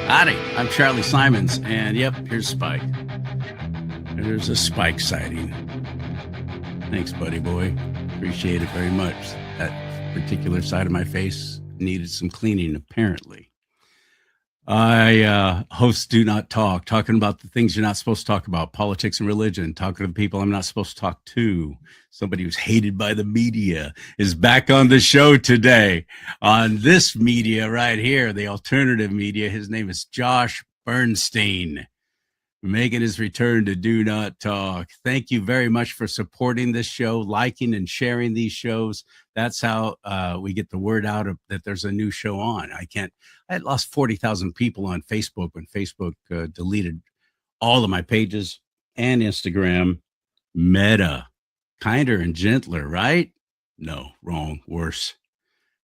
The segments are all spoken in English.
Howdy, I'm CharLee Simons, and yep, here's Spike. There's a Spike sighting. Thanks, buddy boy. Appreciate it very much. That particular side of my face needed some cleaning, apparently. I host Do Not Talk, talking about the things you're not supposed to talk about, politics and religion, talking to the people I'm not supposed to talk to. Somebody who's hated by the media is back on the show today on this media right here, the alternative media. His name is Josh Bernstein, making his return to Do Not Talk. Thank you very much for supporting this show, liking and sharing these shows. That's how we get the word out that there's a new show on. I had lost 40,000 people on Facebook when Facebook deleted all of my pages and Instagram. Meta, kinder and gentler, right? No, wrong, worse.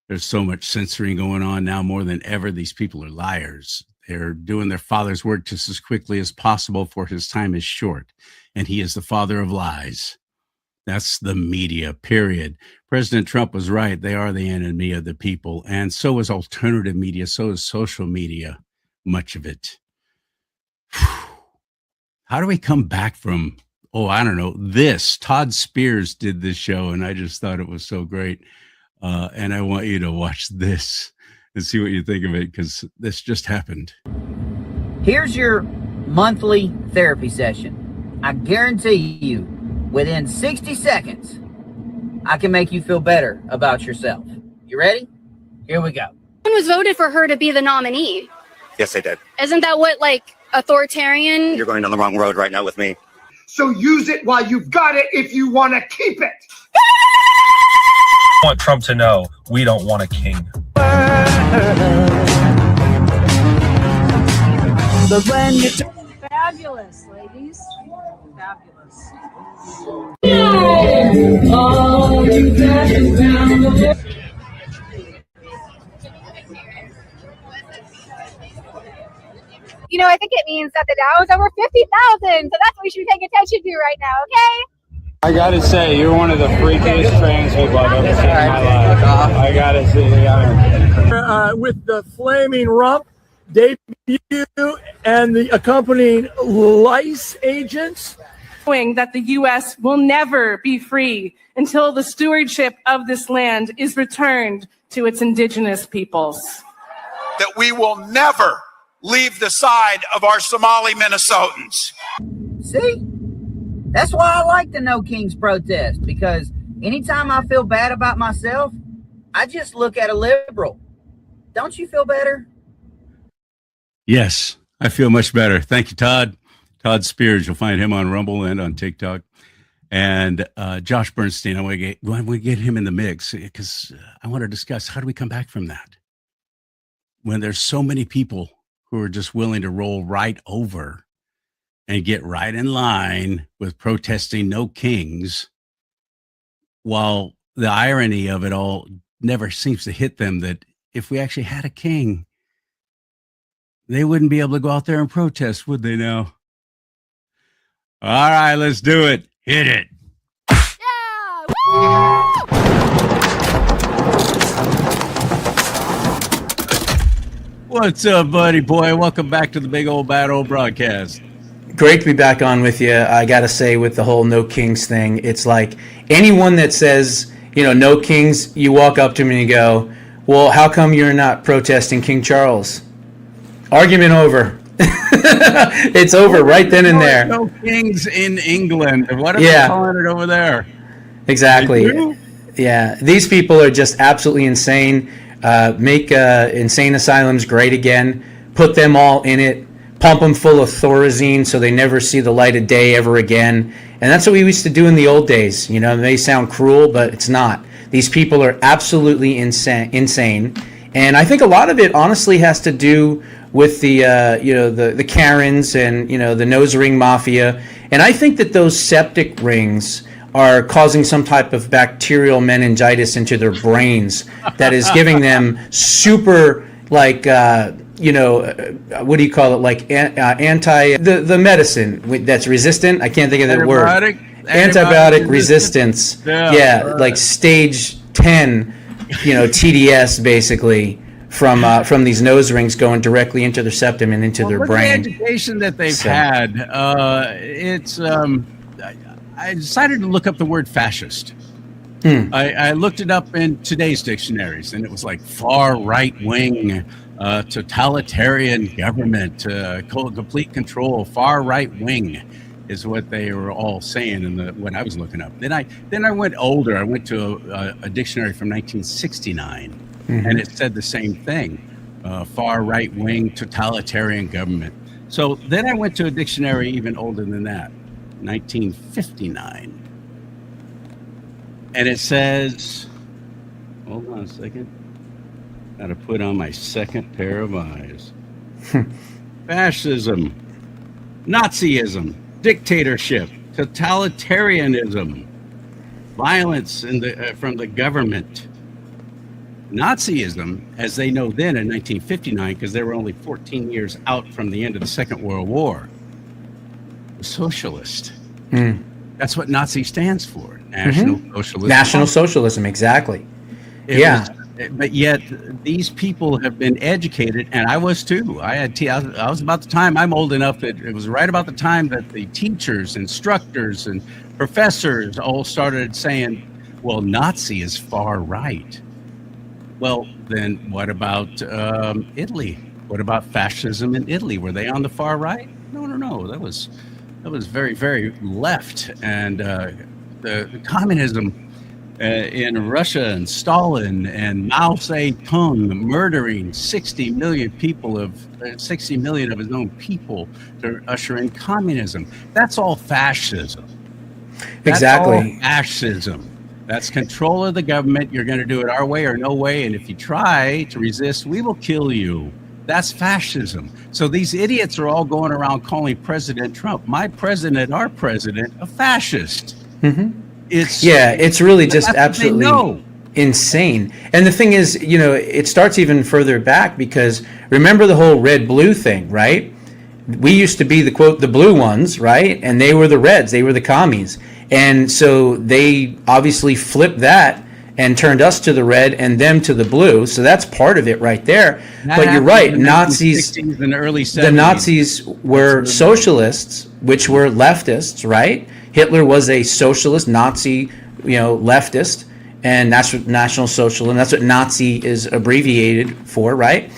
There's so much censoring going on now more than ever. These people are liars. They're doing their father's work just as quickly as possible, for his time is short, and he is the father of lies. That's the media, period. President Trump was right. They are the enemy of the people, and so is alternative media, so is social media, much of it. How do we come back from, I don't know, this? Todd Spears did this show, and I just thought it was so great, and I want you to watch this and see what you think of it, because this just happened. Here's your monthly therapy session. I guarantee you, within 60 seconds, I can make you feel better about yourself. You ready? Here we go. Someone was voted for her to be the nominee. Yes, they did. Isn't that what, authoritarian? You're going down the wrong road right now with me. So use it while you've got it if you want to keep it. I want Trump to know we don't want a king. But when you fabulous, ladies. Fabulous. I think it means that the Dow is over 50,000, so that's what we should be paying attention to right now, okay? I gotta say, you're one of the freakiest trans people I've ever seen in my life. I gotta say, with the flaming rump debut and the accompanying lice agents. Knowing that the U.S. will never be free until the stewardship of this land is returned to its indigenous peoples. That we will never leave the side of our Somali Minnesotans. See? That's why I like the No Kings protest, because anytime I feel bad about myself, I just look at a liberal. Don't you feel better? Yes, I feel much better. Thank you, Todd. Todd Spears. You'll find him on Rumble and on TikTok. And Josh Bernstein, I want to get him in the mix, because I want to discuss, how do we come back from that? When there's so many people who are just willing to roll right over and get right in line with protesting No Kings, while the irony of it all never seems to hit them that if we actually had a king, they wouldn't be able to go out there and protest, would they now? All right, let's do it. Hit it. Yeah! What's up, buddy boy? Welcome back to the big old bad old broadcast. Great to be back on with you. I got to say, with the whole No Kings thing, it's like anyone that says, no kings, you walk up to me and you go, well, how come you're not protesting King Charles? Argument over. It's over right then and there. No kings in England. What are they calling it over there? Exactly. Yeah. These people are just absolutely insane. Make insane asylums great again. Put them all in it. Pump them full of Thorazine so they never see the light of day ever again. And that's what we used to do in the old days. It may sound cruel, but it's not. These people are absolutely insane. And I think a lot of it honestly has to do with the Karens and the nose ring mafia. And I think that those septic rings are causing some type of bacterial meningitis into their brains that is giving them super what do you call it? The medicine that's resistant. I can't think of that word. Antibiotic resistance. Yeah, like stage 10, TDS basically from these nose rings going directly into their septum and into their look brain. at the education that they've had. I decided to look up the word fascist. I looked it up in today's dictionaries, and it was like far right wing, totalitarian government, complete control, far right wing is what they were all saying in when I was looking up. Then I went older. I went to a dictionary from 1969, and it said the same thing, far right wing, totalitarian government. So then I went to a dictionary even older than that, 1959. And it says, hold on a second. Got to put on my second pair of eyes. Fascism, Nazism, dictatorship, totalitarianism, violence from the government. Nazism, as they know then in 1959, because they were only 14 years out from the end of the Second World War, was socialist. That's what Nazi stands for. National Socialism. National Socialism, exactly. But yet these people have been educated, and I was too. I was about the time, I'm old enough that it was right about the time that the teachers, instructors, and professors all started saying, well, Nazi is far right. Well, then what about Italy? What about fascism in Italy? Were they on the far right? No. That was very, very left. And the communism in Russia and Stalin and Mao Zedong murdering 60 million of his own people to usher in communism. That's all fascism. Exactly. That's all fascism. That's control of the government. You're going to do it our way or no way. And if you try to resist, we will kill you. That's fascism. So these idiots are all going around calling President Trump, my president, our president, a fascist. It's really just absolutely insane. And the thing is, it starts even further back, because remember the whole red-blue thing, right? We used to be the quote, the blue ones, right? And they were the reds, they were the commies. And so they obviously flipped that and turned us to the red and them to the blue. So that's part of it right there. But you're right, Nazis, in the early 70s. the Nazis were socialists, which were leftists, right? Hitler was a socialist, Nazi, leftist, and that's what National Socialism, that's what Nazi is abbreviated for, right?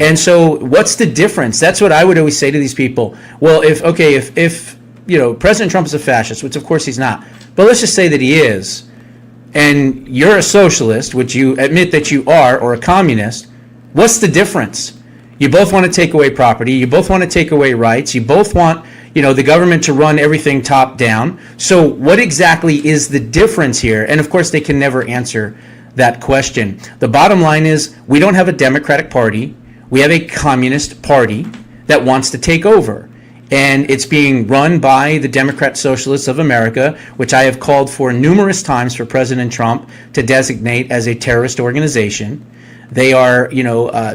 And so what's the difference? That's what I would always say to these people. Well, if President Trump is a fascist, which of course he's not, but let's just say that he is, and you're a socialist, which you admit that you are, or a communist, what's the difference? You both want to take away property, you both want to take away rights, you both want, the government to run everything top down. So what exactly is the difference here? And of course they can never answer that question. The bottom line is, we don't have a Democratic Party, we have a Communist Party that wants to take over. And it's being run by the Democrat Socialists of America, which I have called for numerous times for President Trump to designate as a terrorist organization. They are,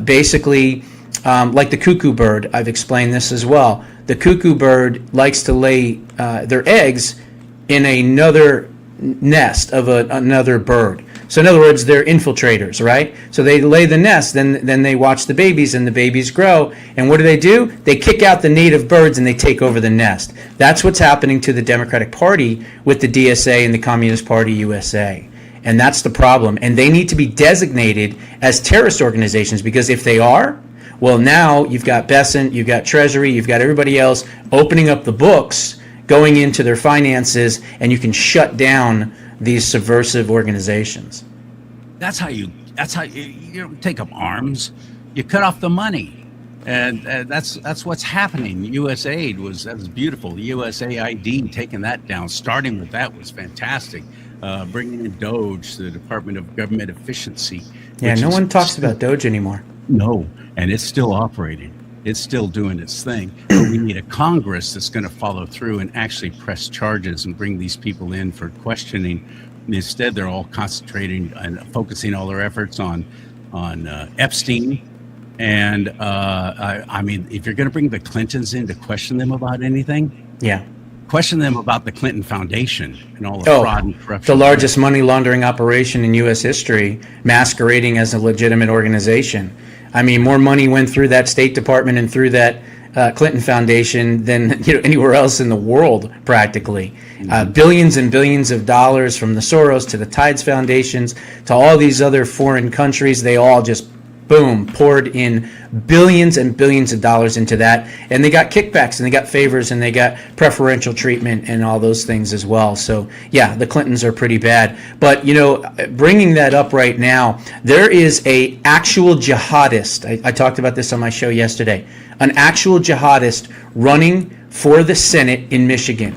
basically like the cuckoo bird. I've explained this as well. The cuckoo bird likes to lay their eggs in another nest of another bird. So in other words, they're infiltrators, right? So they lay the nest, then they watch the babies, and the babies grow. And what do? They kick out the native birds and they take over the nest. That's what's happening to the Democratic Party with the DSA and the Communist Party USA. And that's the problem. And they need to be designated as terrorist organizations, because if they are, well, now you've got Besant, you've got Treasury, you've got everybody else opening up the books, going into their finances, and you can shut down these subversive organizations. That's how you don't take up arms. You cut off the money, and that's what's happening. USAID that was beautiful. The USAID, taking that down, starting with that was fantastic. Bringing in DOGE, the Department of Government Efficiency. Yeah, no one talks about DOGE anymore. No, and it's still operating. It's still doing its thing. But we need a Congress that's going to follow through and actually press charges and bring these people in for questioning. Instead, they're all concentrating and focusing all their efforts on Epstein. And I mean, if you're going to bring the Clintons in to question them about anything, question them about the Clinton Foundation and all the fraud and corruption. The largest money laundering operation in U.S. history, masquerading as a legitimate organization. I mean, more money went through that State Department and through that Clinton Foundation than anywhere else in the world, practically. Billions and billions of dollars from the Soros to the Tides Foundations to all these other foreign countries. They all just, boom, poured in billions and billions of dollars into that. And they got kickbacks and they got favors and they got preferential treatment and all those things as well. So, yeah, the Clintons are pretty bad. But, bringing that up right now, there is a actual jihadist. I talked about this on my show yesterday. An actual jihadist running for the Senate in Michigan.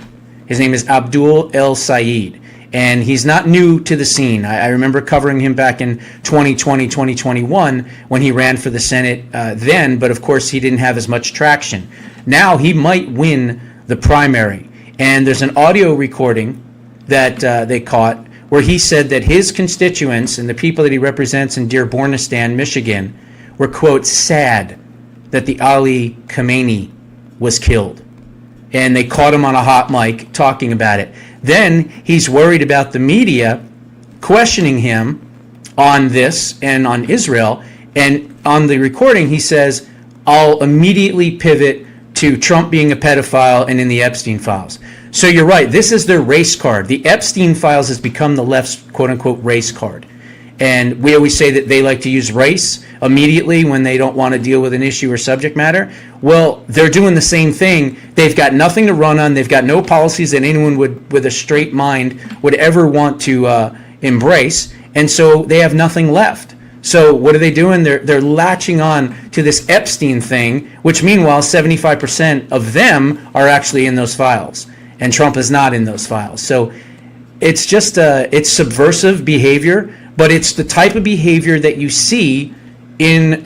His name is Abdul El Sayed, and he's not new to the scene. I remember covering him back in 2020, 2021 when he ran for the Senate then, but of course he didn't have as much traction. Now he might win the primary, and there's an audio recording that they caught where he said that his constituents and the people that he represents in Dearbornistan, Michigan, were, quote, sad that the Ali Khamenei was killed. And they caught him on a hot mic talking about it. Then he's worried about the media questioning him on this and on Israel. And on the recording, he says, I'll immediately pivot to Trump being a pedophile and in the Epstein files. So you're right. This is their race card. The Epstein files has become the left's quote unquote race card. And we always say that they like to use race immediately when they don't want to deal with an issue or subject matter. Well, they're doing the same thing. They've got nothing to run on. They've got no policies that anyone would, with a straight mind, would ever want to embrace. And so they have nothing left. So what are they doing? They're latching on to this Epstein thing, which meanwhile, 75% of them are actually in those files. And Trump is not in those files. So it's just it's subversive behavior. But it's the type of behavior that you see in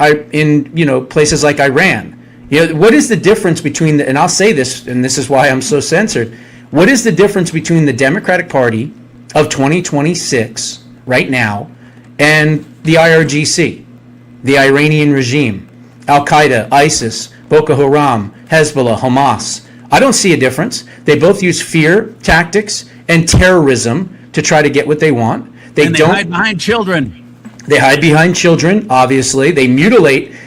places like Iran. What is the difference between and I'll say this, and this is why I'm so censored. What is the difference between the Democratic Party of 2026 right now and the IRGC, the Iranian regime, Al Qaeda, ISIS, Boko Haram, Hezbollah, Hamas? I don't see a difference. They both use fear tactics and terrorism to try to get what they want. They hide behind children. They hide behind children, obviously. They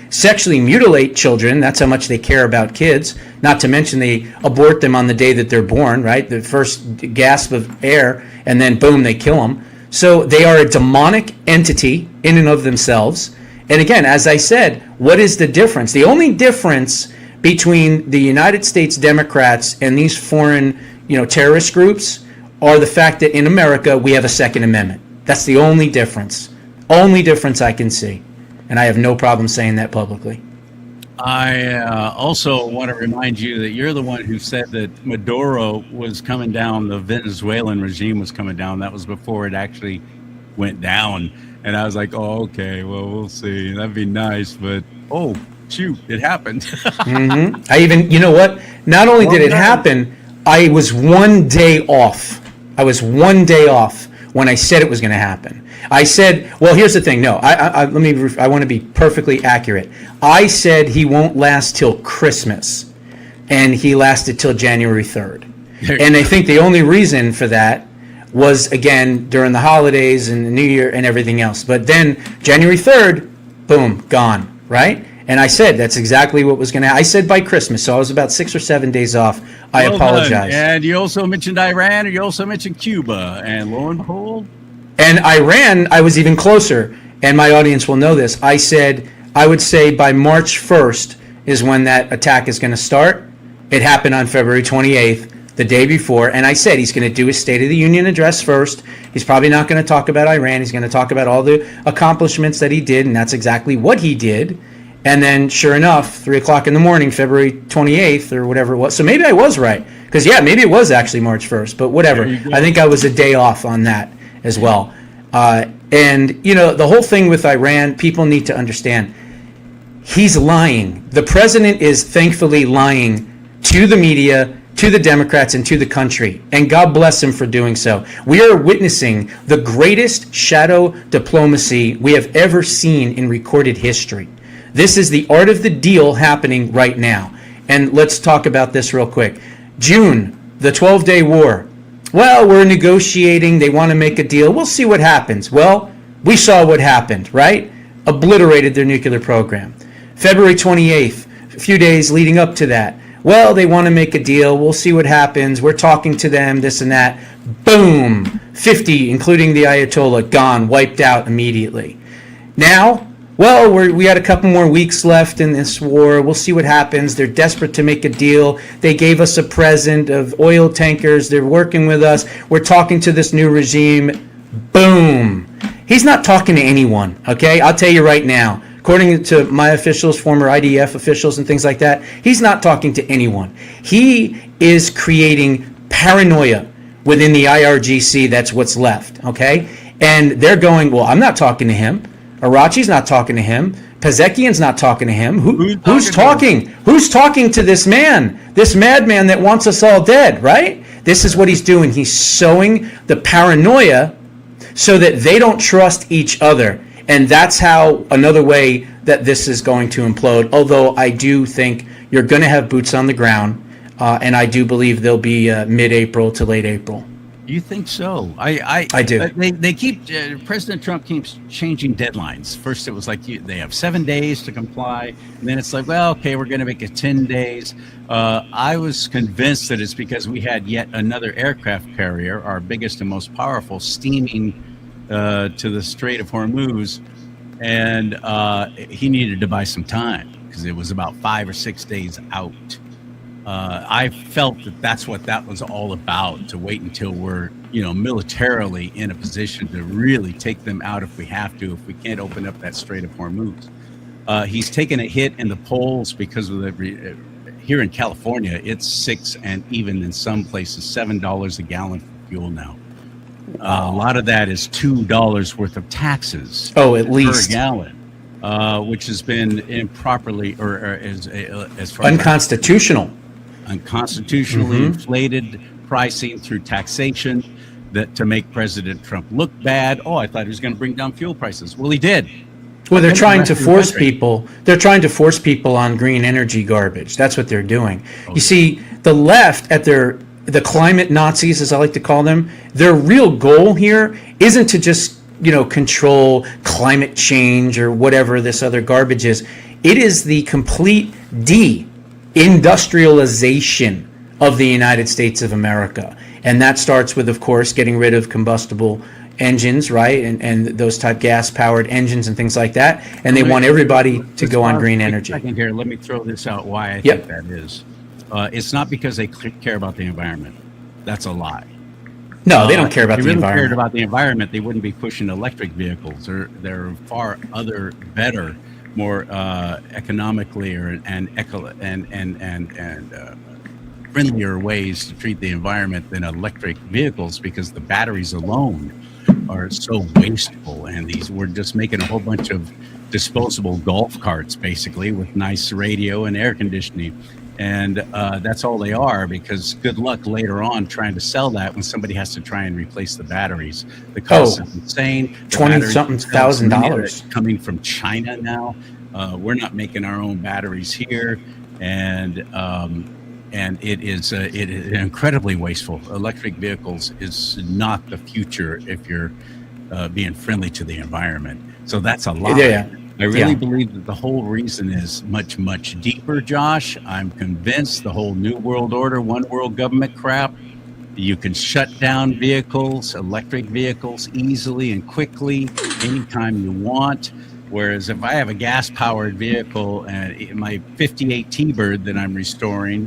sexually mutilate children. That's how much they care about kids. Not to mention they abort them on the day that they're born, right? The first gasp of air, and then boom, they kill them. So they are a demonic entity in and of themselves. And again, as I said, what is the difference? The only difference between the United States Democrats and these foreign, terrorist groups are the fact that in America we have a Second Amendment. That's the only difference. Only difference I can see. And I have no problem saying that publicly. I also want to remind you that you're the one who said that Maduro was coming down, the Venezuelan regime was coming down. That was before it actually went down. And I was like, oh, okay, well, we'll see. That'd be nice. But, oh, shoot, it happened. Mm-hmm. I even, you know what? Not only did it happen, I was 1 day off. I was 1 day off when I said it was going to happen. I said, well, here's the thing. No, I want to be perfectly accurate. I said he won't last till Christmas, and he lasted till January 3rd. And I think the only reason for that was, again, during the holidays and the New Year and everything else. But then January 3rd, boom, gone, right? And I said that's exactly what was going to happen. I said by Christmas, so I was about 6 or 7 days off. I apologize. And you also mentioned Iran, and you also mentioned Cuba, and lo and behold. And Iran, I was even closer, and my audience will know this. I said I would say by March 1st is when that attack is going to start. It happened on February 28th, the day before, and I said he's going to do his State of the Union address first. He's probably not going to talk about Iran. He's going to talk about all the accomplishments that he did, and that's exactly what he did. And then, sure enough, 3 o'clock in the morning, February 28th or whatever it was. So maybe I was right. Because, yeah, maybe it was actually March 1st. But whatever. I think I was a day off on that as well. And, the whole thing with Iran, people need to understand. He's lying. The president is thankfully lying to the media, to the Democrats, and to the country. And God bless him for doing so. We are witnessing the greatest shadow diplomacy we have ever seen in recorded history. This is the art of the deal happening right now. And let's talk about this real quick. June, the 12-day war. Well, we're negotiating. They want to make a deal. We'll see what happens. Well, we saw what happened, right? obliterated their nuclear program. February 28th, a few days leading up to that, well, they want to make a deal. We'll see what happens. We're talking to them, this and that. Boom, 50, including the Ayatollah, gone, wiped out immediately. Now, well, we had a couple more weeks left in this war. We'll see what happens. They're desperate to make a deal. They gave us a present of oil tankers. They're working with us. We're talking to this new regime. Boom. He's not talking to anyone, okay? I'll tell you right now. According to my officials, former IDF officials and things like that, he's not talking to anyone. He is creating paranoia within the IRGC. That's what's left, okay? And they're going, well, I'm not talking to him. Arachi's not talking to him. Pazekian's not talking to him. Who's talking? Who's talking to this man? This madman that wants us all dead, right? This is what he's doing. He's sowing the paranoia so that they don't trust each other. And that's how another way that this is going to implode. Although I do think you're going to have boots on the ground, and I do believe they'll be mid-April to late April. You think so? I do. They keep President Trump keeps changing deadlines. First, it was like they have 7 days to comply, and then it's like, well, okay, we're going to make it 10 days. I was convinced that it's because we had yet another aircraft carrier, our biggest and most powerful, steaming to the Strait of Hormuz, and he needed to buy some time because it was about 5 or 6 days out. I felt that that's what that was all about, to wait until we're, militarily in a position to really take them out if we have to, if we can't open up that Strait of Hormuz. He's taken a hit in the polls because of here in California, it's $6 and even in some places $7 a gallon for fuel now. A lot of that is $2 worth of taxes. Oh, at least per gallon, which has been improperly or as far unconstitutional. Unconstitutionally inflated pricing through taxation that to make President Trump look bad. Oh, I thought he was going to bring down fuel prices. Well, he did. Well, they're trying to force people. They're trying to force people on green energy garbage. That's what they're doing. You see, the left at the climate Nazis, as I like to call them, their real goal here isn't to just, control climate change or whatever this other garbage is. It is the complete industrialization of the United States of America. And that starts with, of course, getting rid of combustible engines, right? And those type gas-powered engines and things like that. And they want everybody to go on green energy. Second here, let me throw this out why I think that is. It's not because they care about the environment. That's a lie. No, they don't care about the environment. If they really cared about the environment, they wouldn't be pushing electric vehicles. There are far other better, more economically and friendlier ways to treat the environment than electric vehicles, because the batteries alone are so wasteful, and we're just making a whole bunch of disposable golf carts basically with nice radio and air conditioning, and that's all they are, because good luck later on trying to sell that when somebody has to try and replace the batteries. The cost is insane. $20-something thousand coming from China now. We're not making our own batteries here, and it is incredibly wasteful. Electric vehicles is not the future if you're being friendly to the environment. So that's a lie. Yeah. I really believe that the whole reason is much, much deeper, Josh. I'm convinced the whole New World Order, one world government crap, you can shut down vehicles, electric vehicles, easily and quickly anytime you want. Whereas if I have a gas-powered vehicle and my 58 T-Bird that I'm restoring,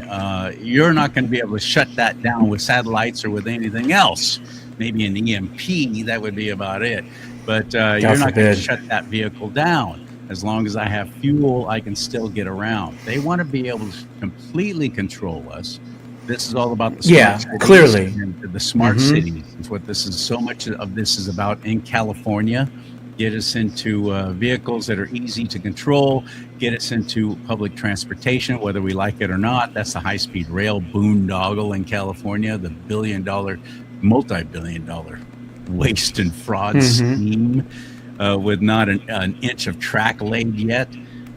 you're not going to be able to shut that down with satellites or with anything else. Maybe an EMP, that would be about it. But you're not going to shut that vehicle down. As long as I have fuel, I can still get around. They want to be able to completely control us. This is all about the smart cities. Clearly. And the smart cities is what this is. So much of this is about in California. Get us into vehicles that are easy to control, get us into public transportation, whether we like it or not. That's the high-speed rail boondoggle in California, the multi-billion-dollar waste and fraud scheme with not an inch of track laid yet.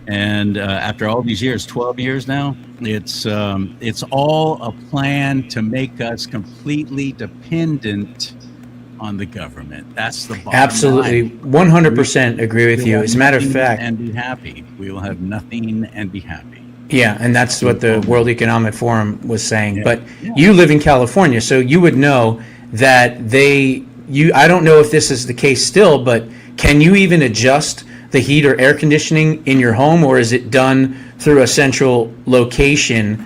And after all these years, 12 years now, it's all a plan to make us completely dependent on the government. That's the bottom Absolutely, line. 100% agree with We you. will As a matter of nothing fact, and be happy. We will have nothing and be happy. yeah, and that's what the World Economic Forum was saying. Yeah. But Yeah. you live in California, so you would know that I don't know if this is the case still, but can you even adjust the heat or air conditioning in your home, or is it done through a central location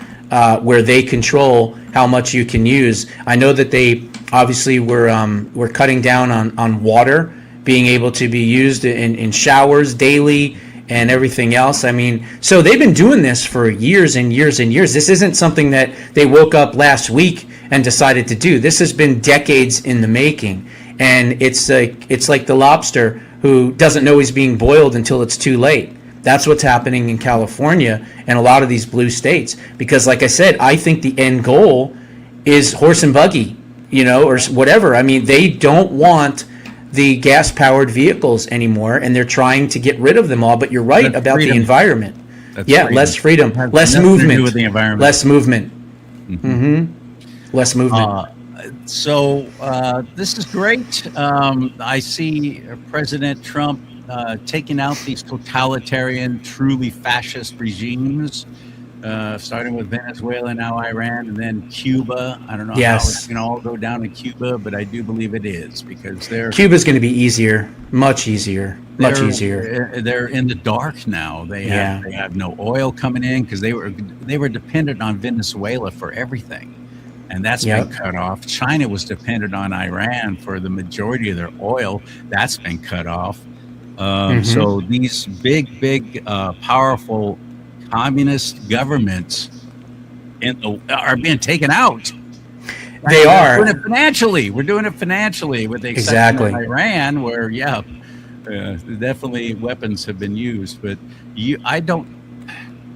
where they control how much you can use? I know that they obviously were cutting down on water being able to be used in showers daily and everything else. I mean, so they've been doing this for years and years and years. This isn't something that they woke up last week and decided to do. This has been decades in the making. And it's like the lobster who doesn't know he's being boiled until it's too late. That's what's happening in California and a lot of these blue states. Because like I said, I think the end goal is horse and buggy, or whatever. I mean, they don't want the gas-powered vehicles anymore, and they're trying to get rid of them all. But you're right about freedom. the environment. That's yeah, freedom. less freedom, less nothing to do movement, with the environment. less movement. Less movement. So this is great. I see President Trump taking out these totalitarian, truly fascist regimes, starting with Venezuela, now Iran, and then Cuba. I don't know how it's going to all go down in Cuba, but I do believe it is, because Cuba's going to be easier, much easier. They're in the dark now. They have no oil coming in because they were dependent on Venezuela for everything. And that's been cut off. China was dependent on Iran for the majority of their oil. That's been cut off. So these big, powerful communist governments are being taken out. They are. We're doing it financially. We're doing it financially, with the exception of Iran, where definitely weapons have been used. But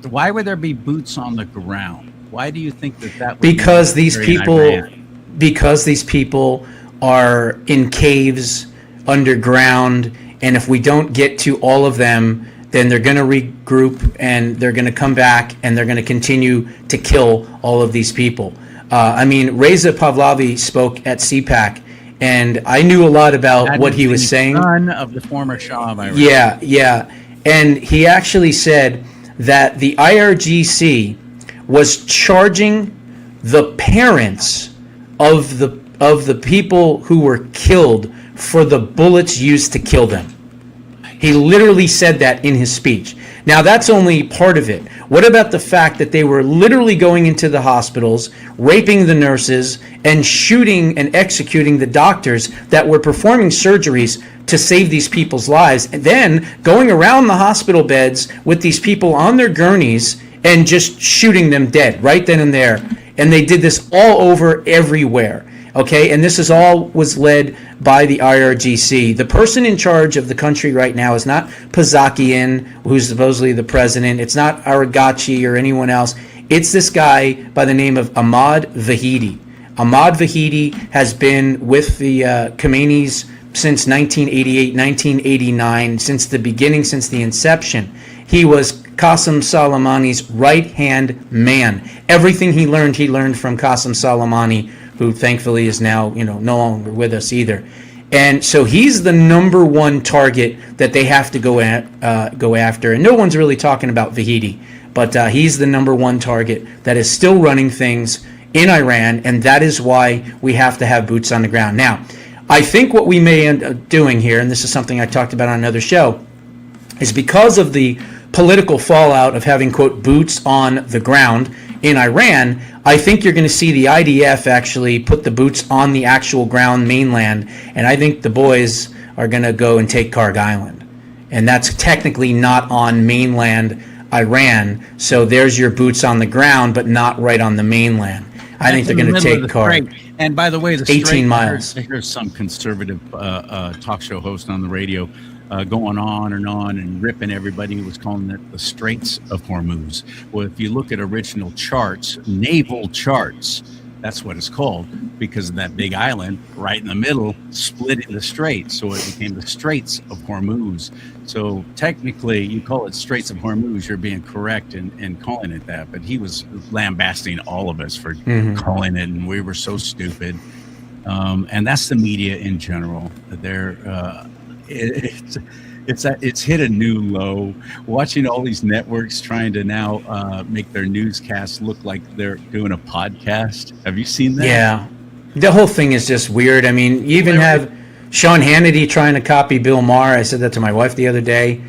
why would there be boots on the ground? Why do you think that would because be these people are in caves underground, and if we don't get to all of them, then they're going to regroup and they're going to come back and they're going to continue to kill all of these people. I mean, Reza Pahlavi spoke at CPAC, and I knew a lot about what he was saying. Son of the former Shah of Iran. Yeah, and he actually said that the IRGC was charging the parents of the people who were killed for the bullets used to kill them. He literally said that in his speech. Now, that's only part of it. What about the fact that they were literally going into the hospitals, raping the nurses, and shooting and executing the doctors that were performing surgeries to save these people's lives, and then going around the hospital beds with these people on their gurneys and just shooting them dead right then and there. And they did this all over everywhere. Okay, and this is all was led by the IRGC. The person in charge of the country right now is not Pazakian, who's supposedly the president. It's not Aragachi or anyone else. It's this guy by the name of Ahmad Vahidi. Ahmad Vahidi has been with the Khomeinis since 1988, 1989, since the beginning, since the inception. He was Qasem Soleimani's right-hand man. Everything he learned from Qasem Soleimani, who thankfully is now, no longer with us either. And so he's the number one target that they have to go after. And no one's really talking about Vahidi, but he's the number one target that is still running things in Iran, and that is why we have to have boots on the ground. Now, I think what we may end up doing here, and this is something I talked about on another show, is because of the political fallout of having, quote, boots on the ground in Iran, I think you're going to see the IDF actually put the boots on the actual ground mainland, and I think the boys are going to go and take Karg Island. And that's technically not on mainland Iran, so there's your boots on the ground, but not right on the mainland. I think they're going to take Karg. And by the way, the 18 miles. Here's some conservative talk show host on the radio going on and ripping everybody who was calling it the Straits of Hormuz. Well, if you look at original charts, naval charts, that's what it's called, because of that big island right in the middle, splitting the strait. So it became the Straits of Hormuz. So technically, you call it Straits of Hormuz, you're being correct in calling it that. But he was lambasting all of us for calling it, and we were so stupid. And that's the media in general. It's hit a new low. Watching all these networks trying to now make their newscasts look like they're doing a podcast. Have you seen that? Yeah, the whole thing is just weird. I mean, you even have Sean Hannity trying to copy Bill Maher. I said that to my wife the other day.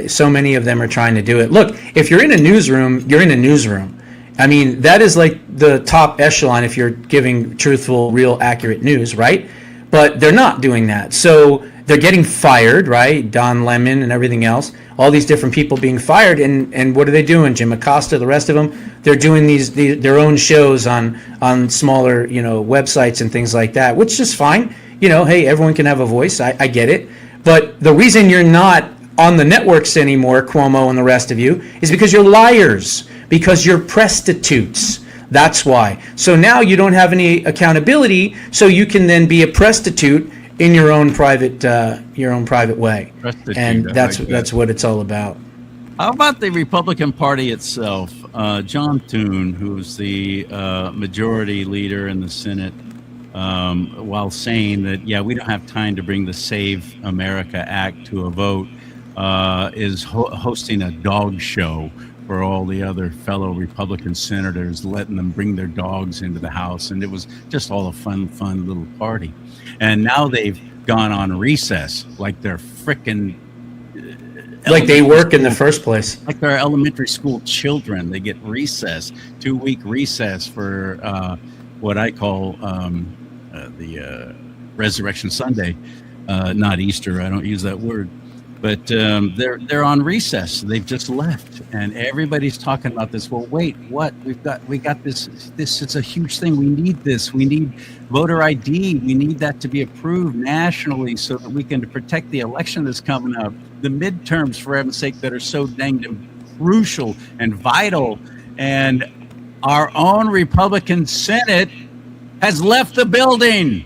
So many of them are trying to do it. Look, if you're in a newsroom, you're in a newsroom. I mean, that is like the top echelon if you're giving truthful, real, accurate news, right? But they're not doing that. So they're getting fired, right? Don Lemon and everything else. All these different people being fired. And what are they doing? Jim Acosta, the rest of them, they're doing their own shows on smaller, websites and things like that, which is fine. Hey, everyone can have a voice. I get it. But the reason you're not on the networks anymore, Cuomo and the rest of you, is because you're liars, because you're prostitutes. That's why. So now you don't have any accountability, so you can then be a prostitute in your own private way. And that's what it's all about. How about the Republican Party itself? John Thune, who's the majority leader in the Senate, while saying that, we don't have time to bring the Save America Act to a vote, is hosting a dog show for all the other fellow Republican senators, letting them bring their dogs into the House. And it was just all a fun little party. And now they've gone on recess like they're frickin' like they work in the first place. Like they're elementary school children. They get recess, 2-week recess for what I call the Resurrection Sunday, not Easter. I don't use that word. But they're on recess. They've just left, and everybody's talking about this. Well, wait, what? We got this. This is a huge thing. We need this. We need voter ID. We need that to be approved nationally so that we can protect the election that's coming up, the midterms, for heaven's sake, that are so dang crucial and vital. And our own Republican Senate has left the building.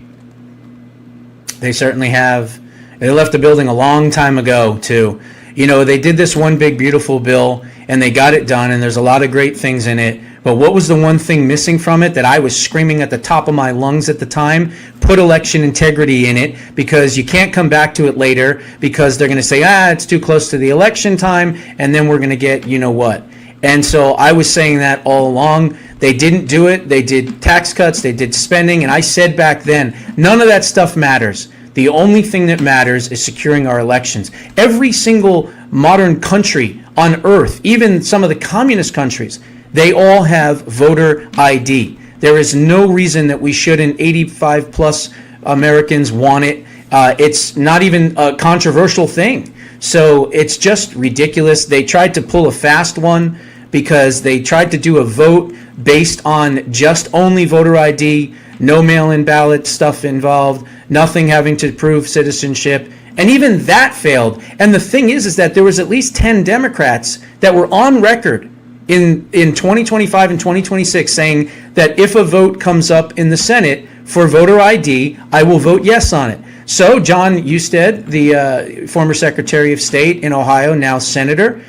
They certainly have. They left the building a long time ago, too. They did this one big, beautiful bill, and they got it done, and there's a lot of great things in it. But what was the one thing missing from it that I was screaming at the top of my lungs at the time? Put election integrity in it, because you can't come back to it later because they're going to say, it's too close to the election time, and then we're going to get what. And so I was saying that all along. They didn't do it. They did tax cuts. They did spending. And I said back then, none of that stuff matters. The only thing that matters is securing our elections. Every single modern country on earth, even some of the communist countries, they all have voter ID. There is no reason that we shouldn't. 85 plus Americans want it. It's not even a controversial thing. So it's just ridiculous. They tried to pull a fast one because they tried to do a vote based on just only voter ID, no mail-in ballot stuff involved, nothing having to prove citizenship, and even that failed. And the thing is that there was at least 10 Democrats that were on record in 2025 and 2026 saying that if a vote comes up in the Senate for voter ID, I will vote yes on it. So John Husted, the former Secretary of State in Ohio, now Senator,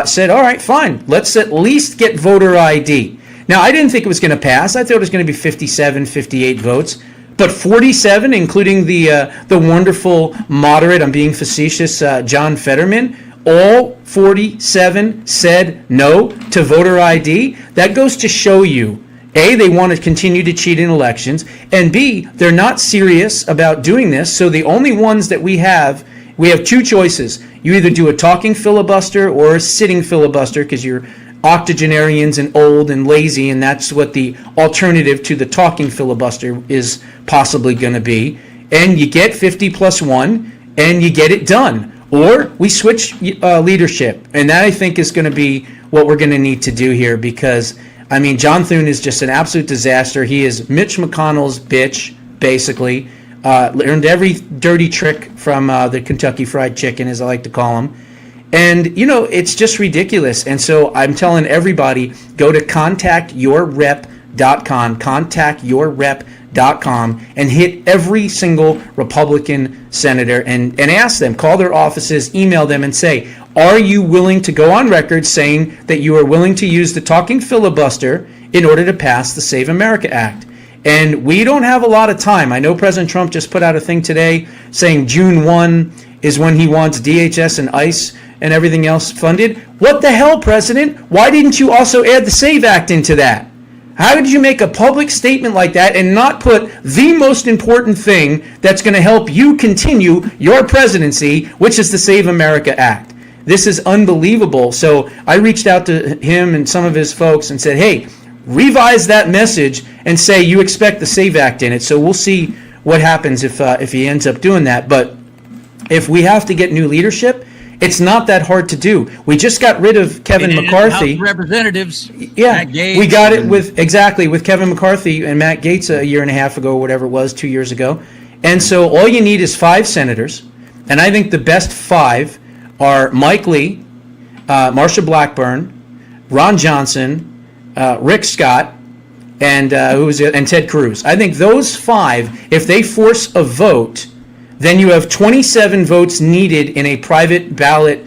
said, all right, fine, let's at least get voter ID. Now, I didn't think it was going to pass. I thought it was going to be 57, 58 votes. But 47, including the wonderful moderate, I'm being facetious, John Fetterman, all 47 said no to voter ID. That goes to show you, A, they want to continue to cheat in elections, and B, they're not serious about doing this. So the only ones that we have two choices. You either do a talking filibuster or a sitting filibuster because you're octogenarians and old and lazy, and that's what the alternative to the talking filibuster is possibly going to be. And you get 50 plus 1, and you get it done. Or we switch leadership, and that I think is going to be what we're going to need to do here because, John Thune is just an absolute disaster. He is Mitch McConnell's bitch, basically. Learned every dirty trick from the Kentucky Fried Chicken, as I like to call him. And, it's just ridiculous. And so I'm telling everybody, go to contactyourrep.com, contactyourrep.com, and hit every single Republican senator and ask them, call their offices, email them, and say, are you willing to go on record saying that you are willing to use the talking filibuster in order to pass the Save America Act? And we don't have a lot of time. I know President Trump just put out a thing today saying June 1 is when he wants DHS and ICE and everything else funded. What the hell, President? Why didn't you also add the SAVE Act into that? How did you make a public statement like that and not put the most important thing that's going to help you continue your presidency, which is the Save America Act? This is unbelievable. So I reached out to him and some of his folks and said, hey, revise that message and say you expect the SAVE Act in it. So we'll see what happens if he ends up doing that. But if we have to get new leadership, it's not that hard to do. We just got rid of Kevin McCarthy. Representatives. Yeah, we got it with Kevin McCarthy and Matt Gaetz a year and a half ago, or whatever it was, 2 years ago. And so all you need is 5 senators. And I think the best 5 are Mike Lee, Marsha Blackburn, Ron Johnson, Rick Scott, and Ted Cruz. I think those 5, if they force a vote, then you have 27 votes needed in a private ballot,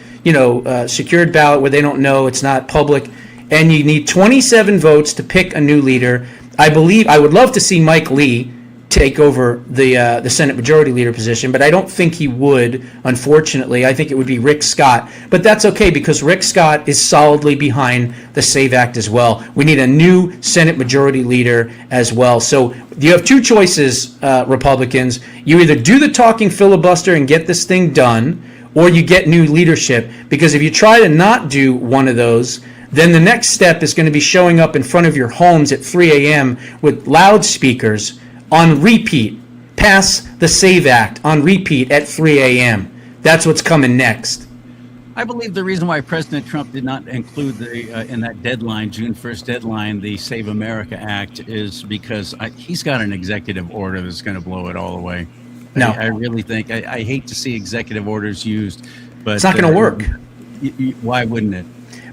secured ballot where they don't know, it's not public, and you need 27 votes to pick a new leader. I would love to see Mike Lee take over the Senate Majority Leader position, but I don't think he would, unfortunately. I think it would be Rick Scott, but that's okay because Rick Scott is solidly behind the SAVE Act as well. We need a new Senate Majority Leader as well. So you have 2 choices, Republicans. You either do the talking filibuster and get this thing done, or you get new leadership, because if you try to not do one of those, then the next step is going to be showing up in front of your homes at 3 a.m. with loudspeakers on repeat, pass the SAVE Act on repeat at 3 a.m. That's what's coming next. I believe the reason why President Trump did not include in that deadline, June 1st deadline, the Save America Act is because he's got an executive order that's going to blow it all away. No. I really think, I hate to see executive orders used, but it's not going to work. Why wouldn't it?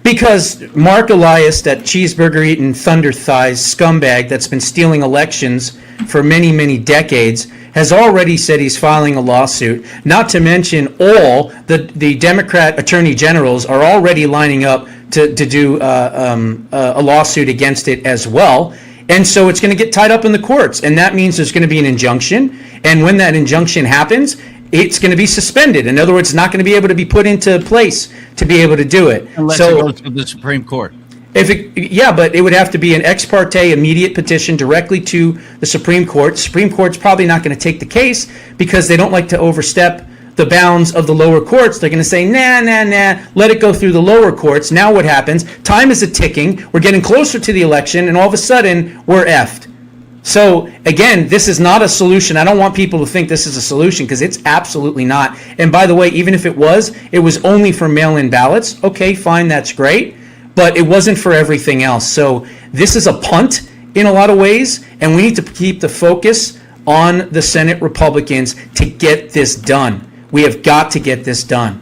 Because Mark Elias, that cheeseburger-eating thunder thighs scumbag that's been stealing elections for many, many decades, has already said he's filing a lawsuit. Not to mention all the Democrat attorney generals are already lining up to do a lawsuit against it as well. And so it's going to get tied up in the courts. And that means there's going to be an injunction. And when that injunction happens, it's going to be suspended. In other words, it's not going to be able to be put into place to be able to do it. Unless it goes to the Supreme Court. But it would have to be an ex parte immediate petition directly to the Supreme Court. The Supreme Court's probably not going to take the case because they don't like to overstep the bounds of the lower courts. They're going to say, nah, let it go through the lower courts. Now what happens? Time is a-ticking. We're getting closer to the election, and all of a sudden, we're effed. So, again, this is not a solution. I don't want people to think this is a solution because it's absolutely not. And by the way, even if it was only for mail-in ballots. Okay, fine, that's great. But it wasn't for everything else. So this is a punt in a lot of ways, and we need to keep the focus on the Senate Republicans to get this done. We have got to get this done.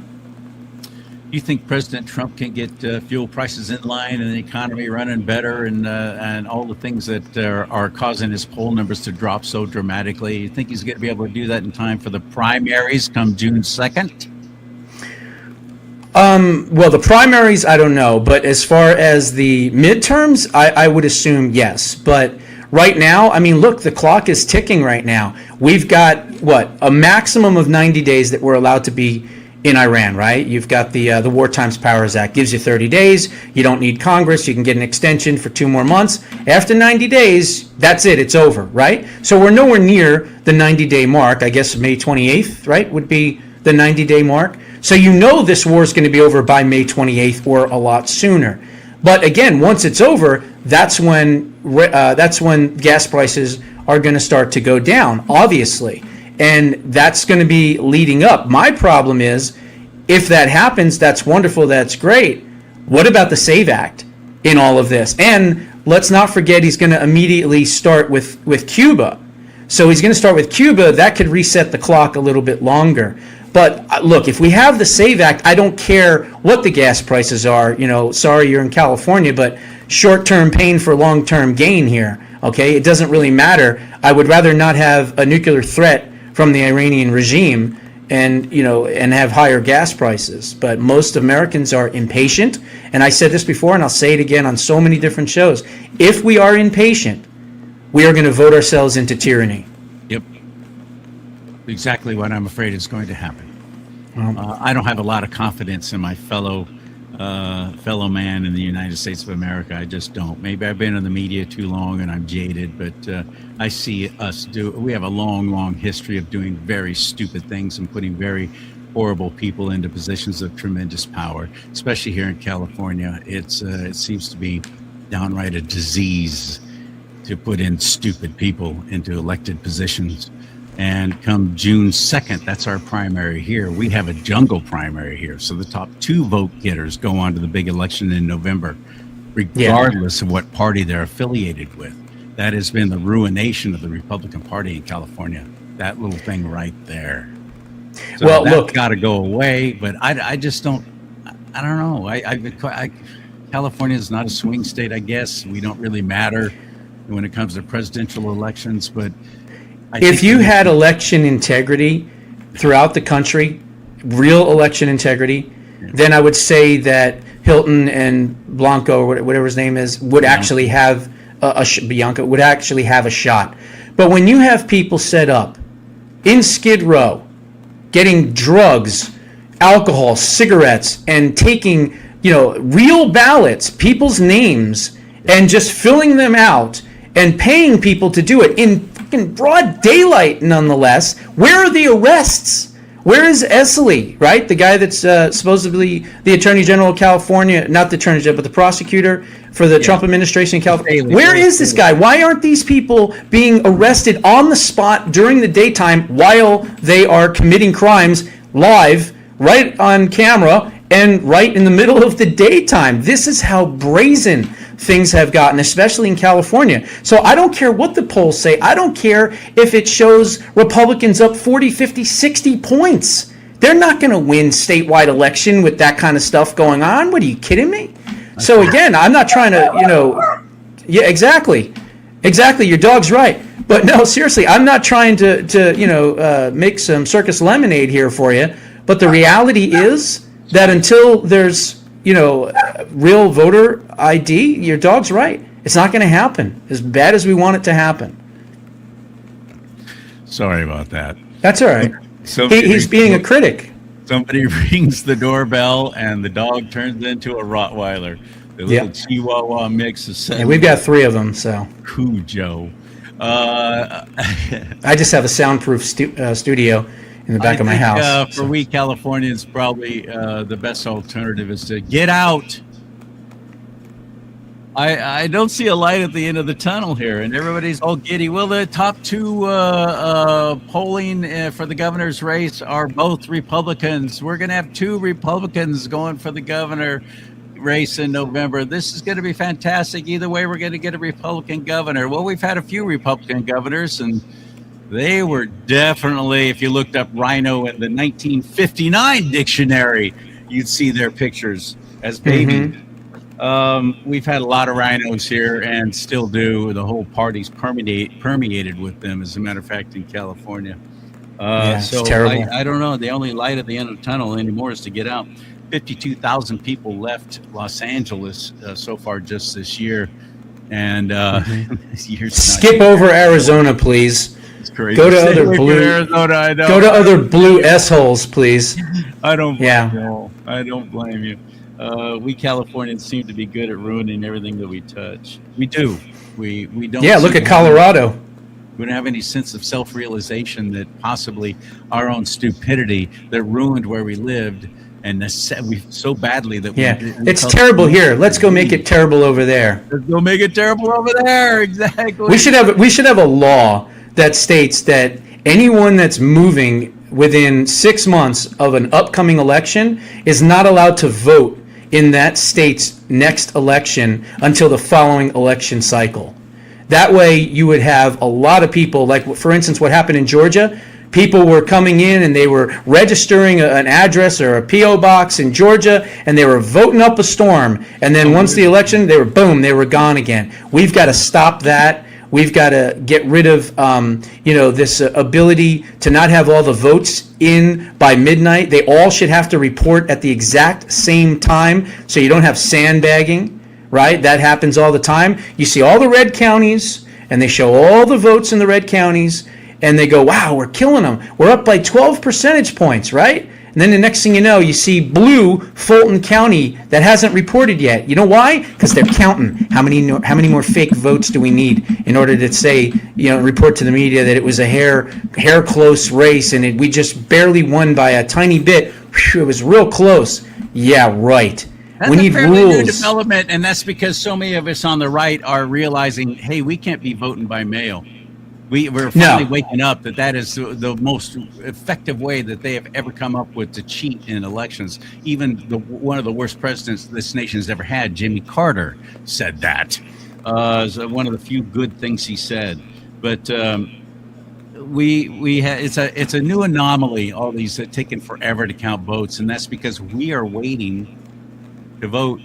You think President Trump can get fuel prices in line and the economy running better and all the things that are causing his poll numbers to drop so dramatically? You think he's going to be able to do that in time for the primaries come June 2nd? Well, the primaries, I don't know. But as far as the midterms, I would assume yes. But right now, I mean, look, the clock is ticking right now. We've got, a maximum of 90 days that we're allowed to be in Iran, right? You've got the War Times Powers Act, gives you 30 days. You don't need Congress. You can get an extension for 2 more months. After 90 days, that's it. It's over, right? So we're nowhere near the 90-day mark. I guess May 28th, right, would be the 90-day mark. So you know this war is going to be over by May 28th or a lot sooner. But again, once it's over, that's when gas prices are going to start to go down, obviously. And that's going to be leading up. My problem is, if that happens, that's wonderful, that's great. What about the SAVE Act in all of this? And let's not forget he's going to immediately start with Cuba. So he's going to start with Cuba. That could reset the clock a little bit longer. But look, if we have the SAVE Act, I don't care what the gas prices are. Sorry you're in California, but short-term pain for long-term gain here. Okay, it doesn't really matter. I would rather not have a nuclear threat from the Iranian regime and have higher gas prices. But most Americans are impatient. And I said this before, and I'll say it again on so many different shows. If we are impatient, we are going to vote ourselves into tyranny. Yep. Exactly what I'm afraid is going to happen. Well, I don't have a lot of confidence in my fellow man in the United States of America. I just don't. Maybe I've been in the media too long and I'm jaded, but I see us we have a long history of doing very stupid things and putting very horrible people into positions of tremendous power, especially here in California. It seems to be downright a disease to put in stupid people into elected positions. And come June 2nd, that's our primary here. We have a jungle primary here. So the top 2 vote getters go on to the big election in November, regardless of what party they're affiliated with. That has been the ruination of the Republican Party in California. That little thing right there. So well, that's look, got to go away. But I just don't. I don't know. California is not a swing state. I guess we don't really matter when it comes to presidential elections. But if you had election integrity throughout the country, real election integrity, then I would say that Hilton and Blanco, or whatever his name is, would actually have Bianca would actually have a shot. But when you have people set up in Skid Row, getting drugs, alcohol, cigarettes, and taking, real ballots, people's names, and just filling them out and paying people to do it in fucking broad daylight, nonetheless. Where are the arrests? Where is Essley, right? The guy that's supposedly the Attorney General of California, not the Attorney General, but the prosecutor for the Trump administration in California. Where is this guy? Why aren't these people being arrested on the spot during the daytime while they are committing crimes live, right on camera, and right in the middle of the daytime? This is how brazen things have gotten, especially in California. So I don't care what the polls say. I don't care if it shows Republicans up 40, 50, 60 points. They're not going to win statewide election with that kind of stuff going on. What, are you kidding me? So again, I'm not trying to, yeah, exactly. Your dog's right. But no, seriously, I'm not trying to make some circus lemonade here for you. But the reality is that until there's, real voter ID, your dog's right. It's not going to happen as bad as we want it to happen. Sorry about that. That's all right. He's being a critic. Somebody rings the doorbell and the dog turns into a Rottweiler. The little Chihuahua mix is Yeah, we've got 3 of them, so. Cujo. I just have a soundproof studio in the back of my house. For we Californians, probably the best alternative is to get out. I don't see a light at the end of the tunnel here, and everybody's all giddy. Well, the top 2 polling for the governor's race are both Republicans. We're going to have 2 Republicans going for the governor race in November. This is going to be fantastic. Either way, we're going to get a Republican governor. Well, we've had a few Republican governors, and they were definitely, if you looked up rhino in the 1959 dictionary, you'd see their pictures as babies. We've had a lot of rhinos here and still do. The whole party's permeated with them, as a matter of fact, in California. It's so terrible. I don't know. The only light at the end of the tunnel anymore is to get out. 52,000 people left Los Angeles so far just this year. And skip over Arizona, please. Crazy. Go to other blue Arizona, I know. Go to other blue S-holes, please. I don't blame you. I don't blame you. We Californians seem to be good at ruining everything that we touch. We do. We don't. Yeah, look at Colorado. We don't have any sense of self-realization that possibly our own stupidity that ruined where we lived, and we so badly that we it's terrible here. Let's go make it terrible over there. Let's go make it terrible over there. Exactly. We should have a law that states that anyone that's moving within 6 months of an upcoming election is not allowed to vote in that state's next election until the following election cycle. That way you would have a lot of people, like for instance what happened in Georgia. People were coming in and they were registering an address or a P.O. box in Georgia, and they were voting up a storm. And then once the election, they were gone again. We've got to stop that. We've got to get rid of, this ability to not have all the votes in by midnight. They all should have to report at the exact same time, so you don't have sandbagging, right? That happens all the time. You see all the red counties and they show all the votes in the red counties, and they go, wow, we're killing them. We're up by 12 percentage points, right? And then the next thing you know, you see blue Fulton County that hasn't reported yet. You know why? Because they're counting how many more fake votes do we need in order to say, report to the media that it was a hair close race and we just barely won by a tiny bit. Whew, it was real close. Yeah, right. That's we need a fairly new rules. development, and that's because so many of us on the right are realizing, hey, we can't be voting by mail. We're finally waking up that is the most effective way that they have ever come up with to cheat in elections. Even one of the worst presidents this nation has ever had, Jimmy Carter, said that. So one of the few good things he said. But it's a new anomaly. All these taking forever to count votes, and that's because we are waiting to vote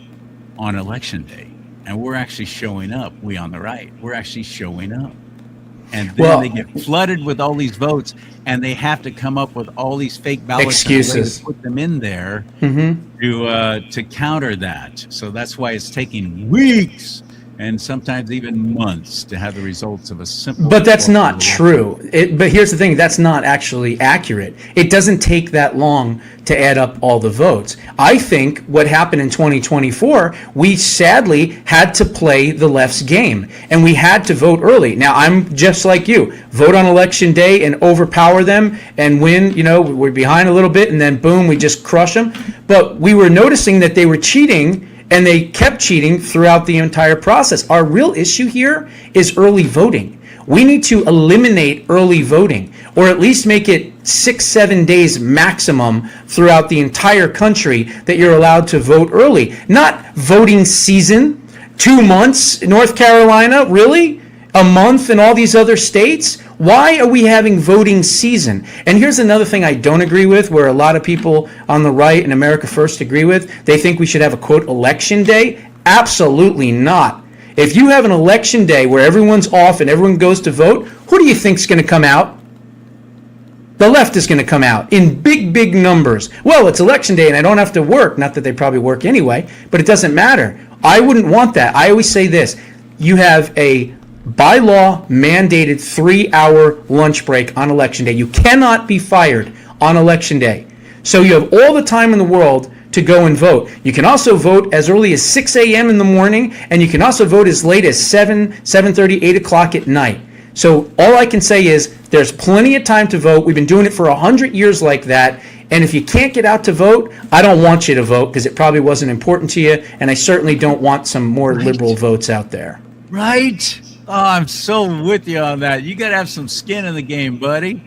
on election day, and we're actually showing up. We on the right, we're actually showing up. And then they get flooded with all these votes, and they have to come up with all these fake ballots excuses to put them in there to counter that. So that's why it's taking weeks and sometimes even months to have the results of a simple. But that's not true. But here's the thing: that's not actually accurate. It doesn't take that long to add up all the votes. I think what happened in 2024, we sadly had to play the left's game, and we had to vote early. Now, I'm just like you. Vote on election day and overpower them and win. We're behind a little bit, and then boom, we just crush them. But we were noticing that they were cheating, and they kept cheating throughout the entire process. Our real issue here is early voting. We need to eliminate early voting, or at least make it 6-7 days maximum throughout the entire country that you're allowed to vote early. Not voting season, 2 months, North Carolina, really? A month in all these other states? Why are we having voting season? And here's another thing I don't agree with, where a lot of people on the right and America First agree with. They think we should have a, quote, election day. Absolutely not. If you have an election day where everyone's off and everyone goes to vote, who do you think's going to come out? The left is going to come out in big, big numbers. Well, it's election day and I don't have to work. Not that they probably work anyway, but it doesn't matter. I wouldn't want that. I always say this. You have a by law mandated 3-hour lunch break on election day. You cannot be fired on election day. So you have all the time in the world to go and vote. You can also vote as early as 6 a.m. in the morning, and you can also vote as late as 7:30, 8 o'clock at night. So all I can say is there's plenty of time to vote. We've been doing it for 100 years like that. And if you can't get out to vote, I don't want you to vote because it probably wasn't important to you. And I certainly don't want some more liberal votes out there. Right. Oh, I'm so with you on that. You got to have some skin in the game, buddy.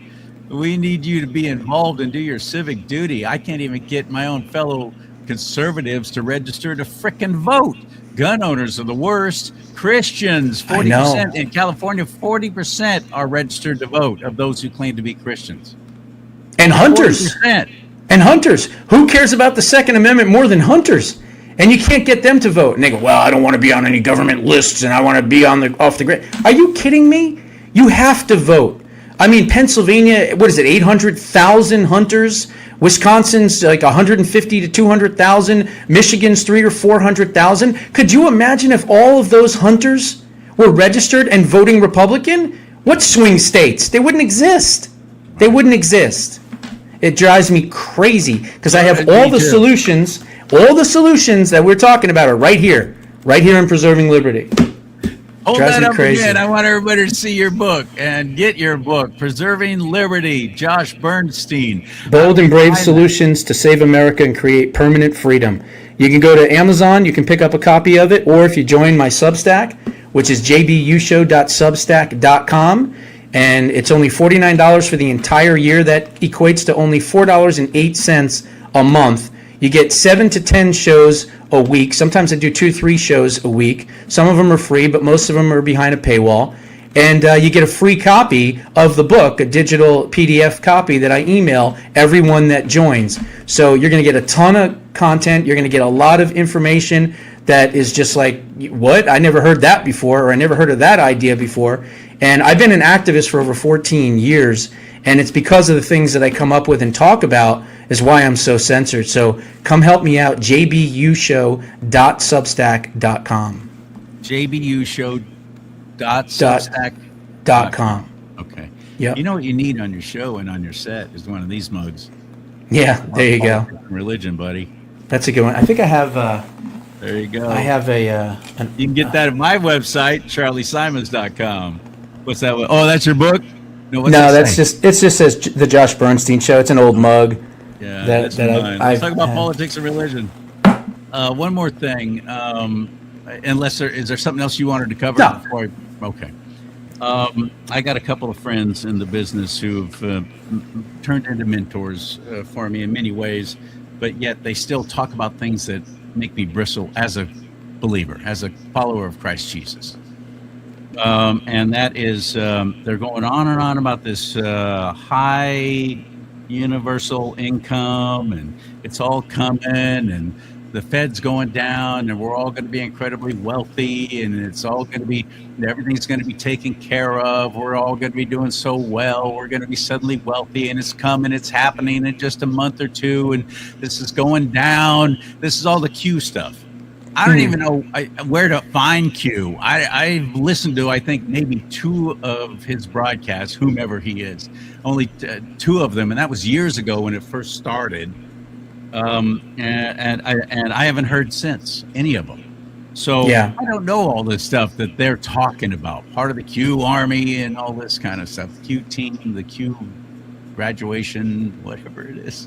We need you to be involved and do your civic duty. I can't even get my own fellow conservatives to register to frickin' vote. Gun owners are the worst. Christians, 40% in California, 40% are registered to vote of those who claim to be Christians. And hunters. 40%. And hunters. Who cares about the Second Amendment more than hunters? And you can't get them to vote. And they go, well, I don't want to be on any government lists and I want to be off the grid. Are you kidding me? You have to vote. I mean, Pennsylvania, what is it, 800,000 hunters? Wisconsin's like 150 to 200,000. Michigan's 300,000 or 400,000. Could you imagine if all of those hunters were registered and voting Republican? What swing states? They wouldn't exist. They wouldn't exist. It drives me crazy because I have all the solutions. All the solutions that we're talking about are right here in Preserving Liberty. Hold that up again. I want everybody to see your book and get your book, Preserving Liberty, Josh Bernstein. Bold and brave solutions to save America and create permanent freedom. You can go to Amazon. You can pick up a copy of it. Or if you join my Substack, which is jbushow.substack.com, and it's only $49 for the entire year. That equates to only $4.08 a month. You get 7 to 10 shows a week. Sometimes I do 2-3 shows a week. Some of them are free, but most of them are behind a paywall. And you get a free copy of the book, a digital PDF copy that I email everyone that joins. So you're going to get a ton of content. You're going to get a lot of information that is just like, what? I never heard that before, or I never heard of that idea before. And I've been an activist for over 14 years. And it's because of the things that I come up with and talk about is why I'm so censored. So come help me out, jbushow.substack.com. jbushow.substack.com. .substack.com. Okay. Yep. You know what you need on your show and on your set is one of these mugs. Yeah, there you go. Religion, buddy. That's a good one. I think I have. There you go. I have a. You can get that at my website, CharLeeSimons.com. What's that? Oh, that's your book? No, that's just. It just says the Josh Bernstein Show. It's an old mug. Yeah, that mine. Let's talk about politics and religion. One more thing. Unless is there something else you wanted to cover? No. Okay. I got a couple of friends in the business who've turned into mentors for me in many ways, but yet they still talk about things that make me bristle as a believer, as a follower of Christ Jesus. And that is, they're going on and on about this high universal income, and it's all coming, and the Fed's going down, and we're all going to be incredibly wealthy, and it's all going to be, everything's going to be taken care of. We're all going to be doing so well. We're going to be suddenly wealthy, and it's coming. It's happening in just a month or two, and this is going down. This is all the Q stuff. I don't even know where to find Q. I've listened to, I think, maybe 2 of his broadcasts, whomever he is. Only 2 of them, and that was years ago when it first started. And I haven't heard since any of them. So I don't know all this stuff that they're talking about. Part of the Q Army and all this kind of stuff. The Q team, the Q graduation, whatever it is.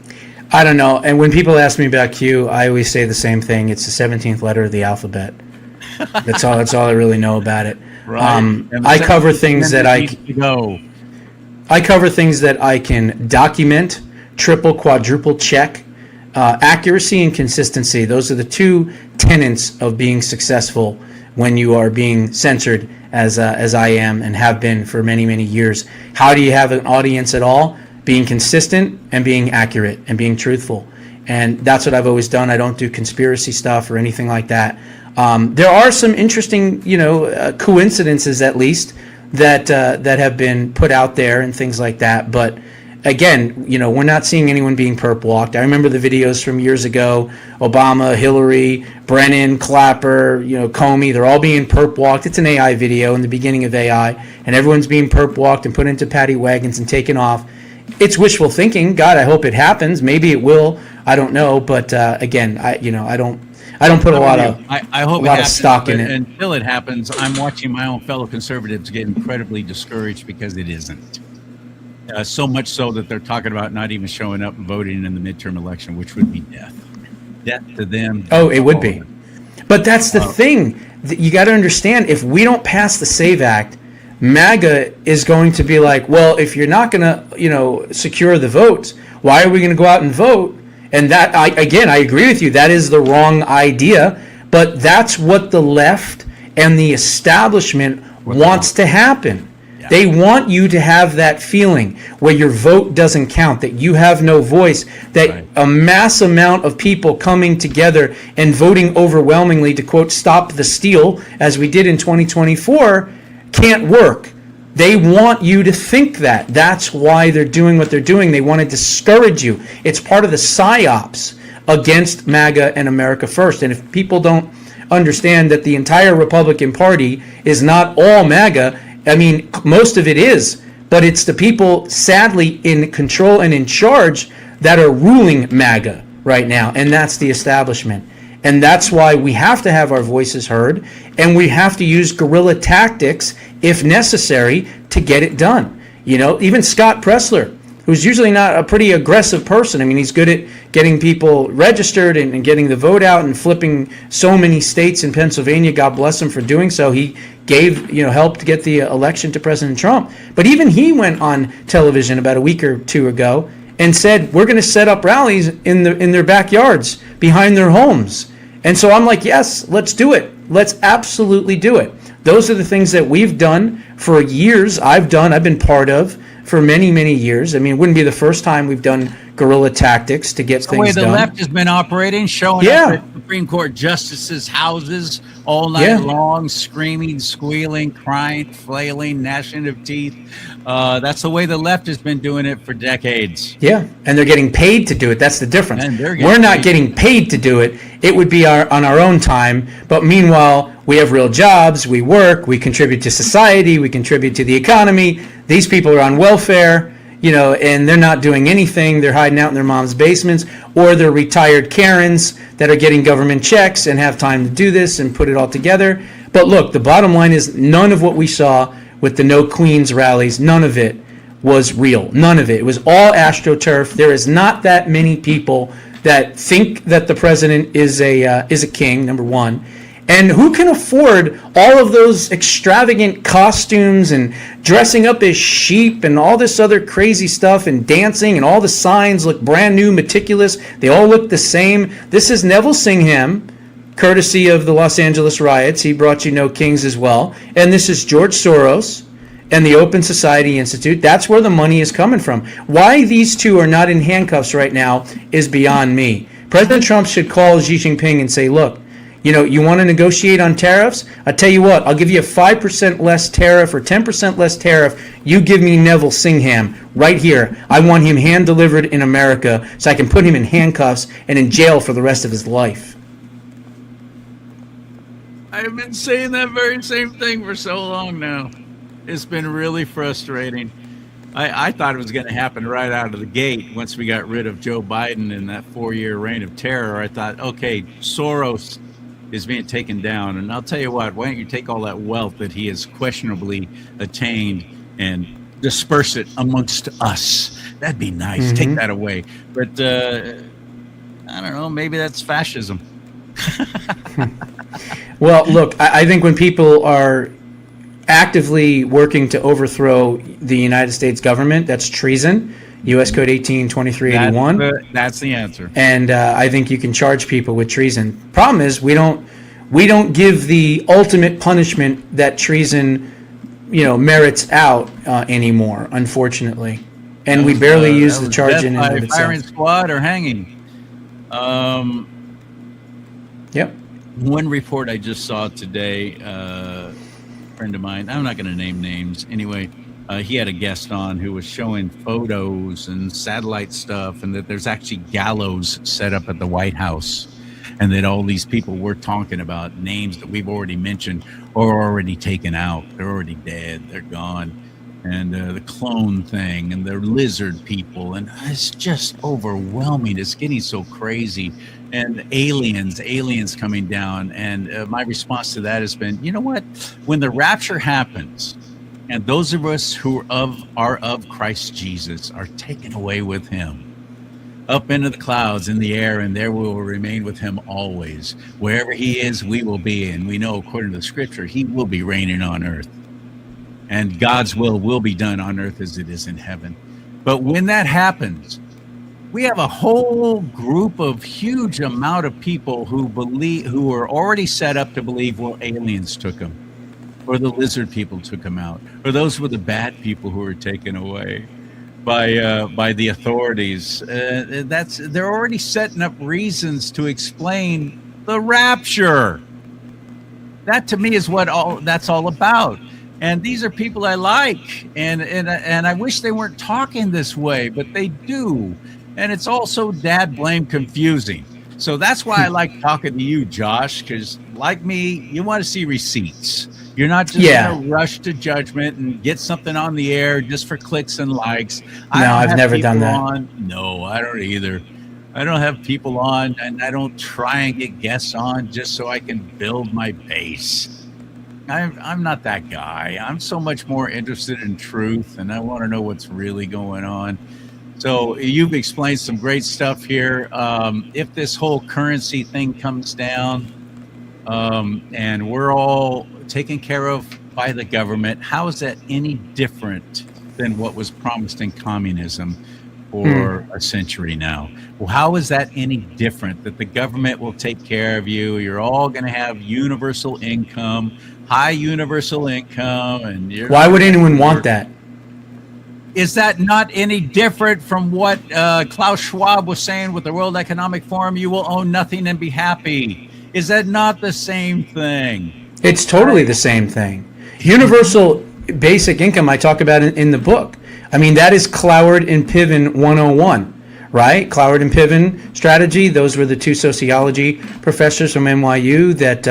I don't know. And when people ask me about Q, I always say the same thing. It's the 17th letter of the alphabet. That's all I really know about it. Right. I cover things that I cover things that I can document, triple, quadruple check. Accuracy and consistency. Those are the 2 tenets of being successful when you are being censored, as I am and have been for many, many years. How do you have an audience at all? Being consistent and being accurate and being truthful. And that's what I've always done. I don't do conspiracy stuff or anything like that. There are some interesting, coincidences at least that have been put out there and things like that. But again, we're not seeing anyone being perp walked. I remember the videos from years ago, Obama, Hillary, Brennan, Clapper, Comey, they're all being perp walked. It's an AI video in the beginning of AI, and everyone's being perp walked and put into paddy wagons and taken off. It's wishful thinking. God, I hope it happens. Maybe it will. I don't know. But again, I don't put a lot of stock in it. Until it happens, I'm watching my own fellow conservatives get incredibly discouraged because it isn't. So much so that they're talking about not even showing up and voting in the midterm election, which would be death to them. Oh, it would be. But that's the thing. You got to understand, if we don't pass the SAVE Act, MAGA is going to be like, well, if you're not going to, secure the votes, why are we going to go out and vote? And that, I agree with you. That is the wrong idea. But that's what the left and the establishment wants to happen. Yeah. They want you to have that feeling where your vote doesn't count, that you have no voice, that a mass amount of people coming together and voting overwhelmingly to, quote, stop the steal, as we did in 2024, can't work. They want you to think that. That's why they're doing what they're doing. They want to discourage you. It's part of the psyops against MAGA and America First. And if people don't understand that the entire Republican Party is not all MAGA, I mean, most of it is, but it's the people, sadly, in control and in charge that are ruling MAGA right now, and that's the establishment. And that's why we have to have our voices heard, and we have to use guerrilla tactics, if necessary, to get it done. Even Scott Pressler, who's usually not a pretty aggressive person. I mean, he's good at getting people registered and getting the vote out and flipping so many states in Pennsylvania. God bless him for doing so. He gave, help to get the election to President Trump. But even he went on television about a week or 2 ago and said, we're going to set up rallies in their backyards behind their homes. And so I'm like, yes, let's do it. Let's absolutely do it. Those are the things that we've done for years. I've been part of for many, many years. I mean, it wouldn't be the first time we've done guerrilla tactics to get things done. The way the left has been operating, showing up at Supreme Court justices' houses all night long, screaming, squealing, crying, flailing, gnashing of teeth. That's the way the left has been doing it for decades. Yeah, and they're getting paid to do it. That's the difference. And We're not getting paid to do it. It would be on our own time. But meanwhile, we have real jobs. We work. We contribute to society. We contribute to the economy. These people are on welfare, and they're not doing anything. They're hiding out in their mom's basements, or they're retired Karens that are getting government checks and have time to do this and put it all together. But look, the bottom line is none of what we saw with the No Queens rallies, none of it was real. None of it. It was all astroturf. There is not that many people that think that the president is a king, number one. And who can afford all of those extravagant costumes and dressing up as sheep and all this other crazy stuff and dancing, and all the signs look brand new, meticulous. They all look the same. This is Neville Singham, courtesy of the Los Angeles riots. He brought you No Kings as well. And this is George Soros and the Open Society Institute. That's where the money is coming from. Why these two are not in handcuffs right now is beyond me. President Trump should call Xi Jinping and say, look, you want to negotiate on tariffs? I tell you what, I'll give you a 5% less tariff or 10% less tariff. You give me Neville Singham right here. I want him hand delivered in America so I can put him in handcuffs and in jail for the rest of his life. I've been saying that very same thing for so long now. It's been really frustrating. I thought it was going to happen right out of the gate once we got rid of Joe Biden and that 4-year reign of terror. I thought, okay, Soros is being taken down. And I'll tell you what, why don't you take all that wealth that he has questionably attained and disperse it amongst us? That'd be nice. Mm-hmm. Take that away. But I don't know, maybe that's fascism. Well, look, I think when people are actively working to overthrow the United States government, that's treason. U.S. Code 182381. That's the answer. And I think you can charge people with treason. Problem is, we don't give the ultimate punishment that treason, merits out anymore, unfortunately. And we barely use the charge in and of itself. Firing squad or hanging. Yep. One report I just saw today, a friend of mine, I'm not going to name names. Anyway, he had a guest on who was showing photos and satellite stuff, and that there's actually gallows set up at the White House, and that all these people we're talking about, names that we've already mentioned, are already taken out. They're already dead. They're gone. And the clone thing and the lizard people, and it's just overwhelming. It's getting so crazy. And aliens coming down. And my response to that has been, you know what? When the rapture happens, and those of us who are of Christ Jesus are taken away with him up into the clouds in the air, and there we will remain with him always. Wherever he is, we will be. And we know, according to the scripture, he will be reigning on earth. And God's will be done on earth as it is in heaven. But when that happens, we have a whole group of huge amount of people who are already set up to believe, well, aliens took them, or the lizard people took them out, or those were the bad people who were taken away by the authorities. They're already setting up reasons to explain the rapture. That to me is what that's all about. And these are people I like, and I wish they weren't talking this way, but they do. And it's also dad blame confusing. So that's why I like talking to you, Josh, because like me, you want to see receipts. You're not just going to rush to judgment and get something on the air just for clicks and likes. No, I've never done that. No, I don't either. I don't have people on, and I don't try and get guests on just so I can build my base. I'm not that guy. I'm so much more interested in truth, and I want to know what's really going on. So you've explained some great stuff here. If this whole currency thing comes down and we're all taken care of by the government, how is that any different than what was promised in communism for a century now? Well, how is that any different, that the government will take care of you? You're all going to have universal income, high universal income, and why would anyone want that? Is that not any different from what Klaus Schwab was saying with the World Economic Forum? You will own nothing and be happy. Is that not the same thing? It's totally the same thing. Universal basic income I talk about in the book. I mean, that is Cloward and Piven 101, right? Cloward and Piven strategy. Those were the two sociology professors from NYU that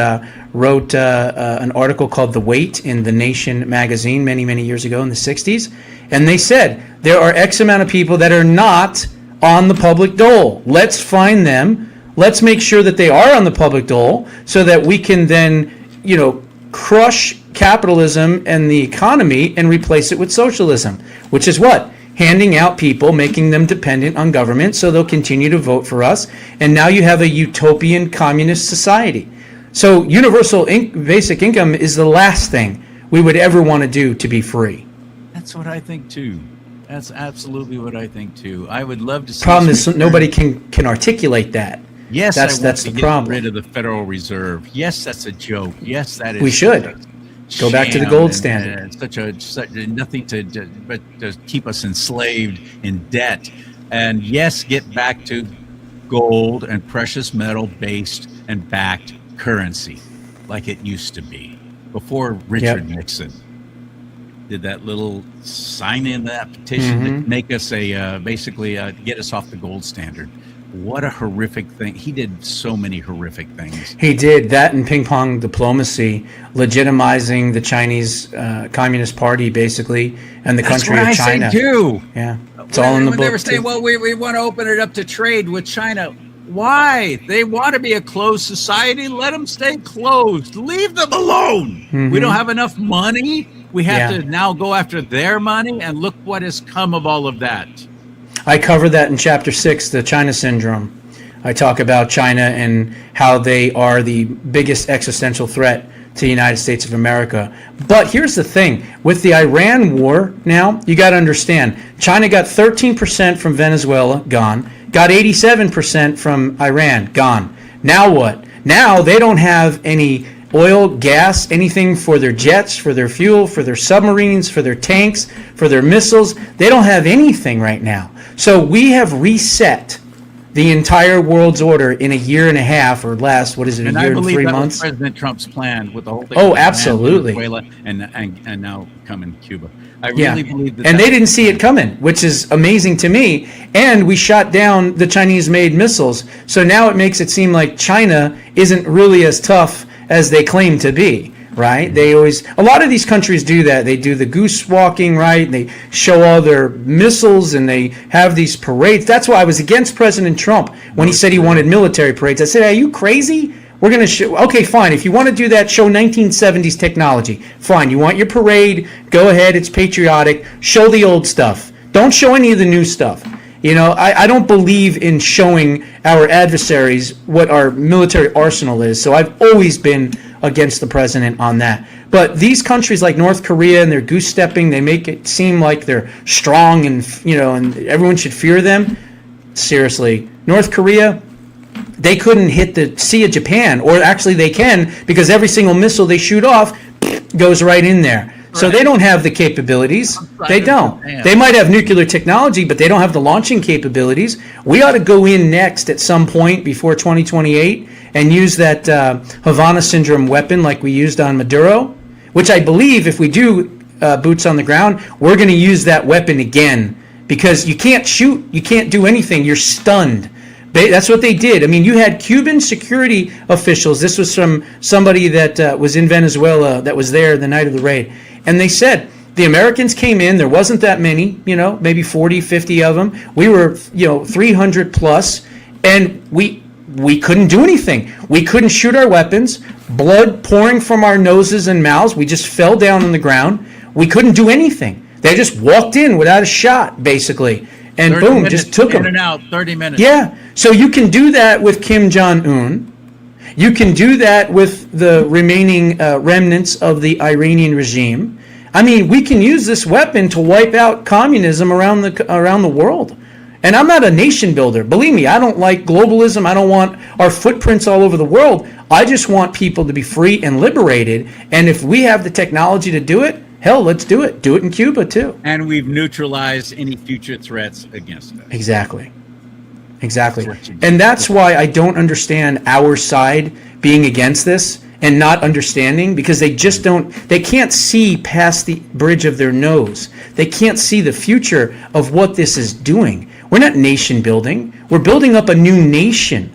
wrote an article called The Weight in The Nation magazine many, many years ago in the 60s. And they said there are X amount of people that are not on the public dole. Let's find them. Let's make sure that they are on the public dole so that we can then, crush capitalism and the economy and replace it with socialism, which is what? Handing out people, making them dependent on government so they'll continue to vote for us. And now you have a utopian communist society. So universal basic income is the last thing we would ever want to do to be free. That's what I think too. That's absolutely what I think too. I would love to see. Problem is nobody can articulate that. Yes, that's the problem. Get rid of the Federal Reserve. Yes, that's a joke. Yes, that is. We should go back to the gold standard. And such nothing but to keep us enslaved in debt. And yes, get back to gold and precious metal based and backed currency, like it used to be before Richard Nixon did that little sign in that petition to make us get us off the gold standard. What a horrific thing. He did so many horrific things. He did that in ping pong diplomacy, legitimizing the Chinese Communist Party, basically, and the country of China. That's what I say too. Yeah, it's all in the book. They were saying, well, we want to open it up to trade with China. Why? They want to be a closed society. Let them stay closed. Leave them alone. We don't have enough money. We have to now go after their money, and look what has come of all of that. I cover that in Chapter 6, the China Syndrome. I talk about China and how they are the biggest existential threat to the United States of America. But here's the thing. With the Iran war now, you got to understand, China got 13% from Venezuela, gone. Got 87% from Iran, gone. Now what? Now they don't have any oil, gas, anything for their jets, for their fuel, for their submarines, for their tanks, for their missiles. They don't have anything right now. So we have reset the entire world's order in a year and a half or less. What is it, a year and 3 months? And I believe that was President Trump's plan with the whole thing. Oh, absolutely. Venezuela and now coming Cuba. I really believe that. And they didn't see it coming, which is amazing to me. And we shot down the Chinese-made missiles. So now it makes it seem like China isn't really as tough as they claim to be. Right? They always, a lot of these countries do that. They do the goose walking, right? And they show all their missiles and they have these parades. That's why I was against President Trump when he said he wanted military parades. I said, are you crazy? We're going to show, okay, fine. If you want to do that, show 1970s technology. Fine. You want your parade? Go ahead. It's patriotic. Show the old stuff. Don't show any of the new stuff. I don't believe in showing our adversaries what our military arsenal is. So I've always been against the president on that. But these countries like North Korea and their goose stepping, they make it seem like they're strong and and everyone should fear them. Seriously, North Korea, they couldn't hit the Sea of Japan, or actually they can, because every single missile they shoot off goes right in there. So they don't have the capabilities. They don't. They might have nuclear technology, but they don't have the launching capabilities. We ought to go in next at some point before 2028 and use that Havana Syndrome weapon like we used on Maduro, which I believe if we do boots on the ground, we're going to use that weapon again, because you can't shoot, you can't do anything, you're stunned. That's what they did. I mean, you had Cuban security officials. This was from somebody that was in Venezuela that was there the night of the raid. And they said, the Americans came in, there wasn't that many, maybe 40, 50 of them. We were, 300 plus, and we couldn't do anything. We couldn't shoot our weapons, blood pouring from our noses and mouths. We just fell down on the ground. We couldn't do anything. They just walked in without a shot, basically. And boom, just took them. In and out, 30 minutes. Yeah. So you can do that with Kim Jong-un. You can do that with the remaining remnants of the Iranian regime. I mean, we can use this weapon to wipe out communism around the world. And I'm not a nation builder. Believe me, I don't like globalism. I don't want our footprints all over the world. I just want people to be free and liberated. And if we have the technology to do it, Hell, let's do it. Do it in Cuba too. And we've neutralized any future threats against us. Exactly. And that's why I don't understand our side being against this and not understanding, because they can't see past the bridge of their nose. They can't see the future of what this is doing. We're not nation building. We're building up a new nation.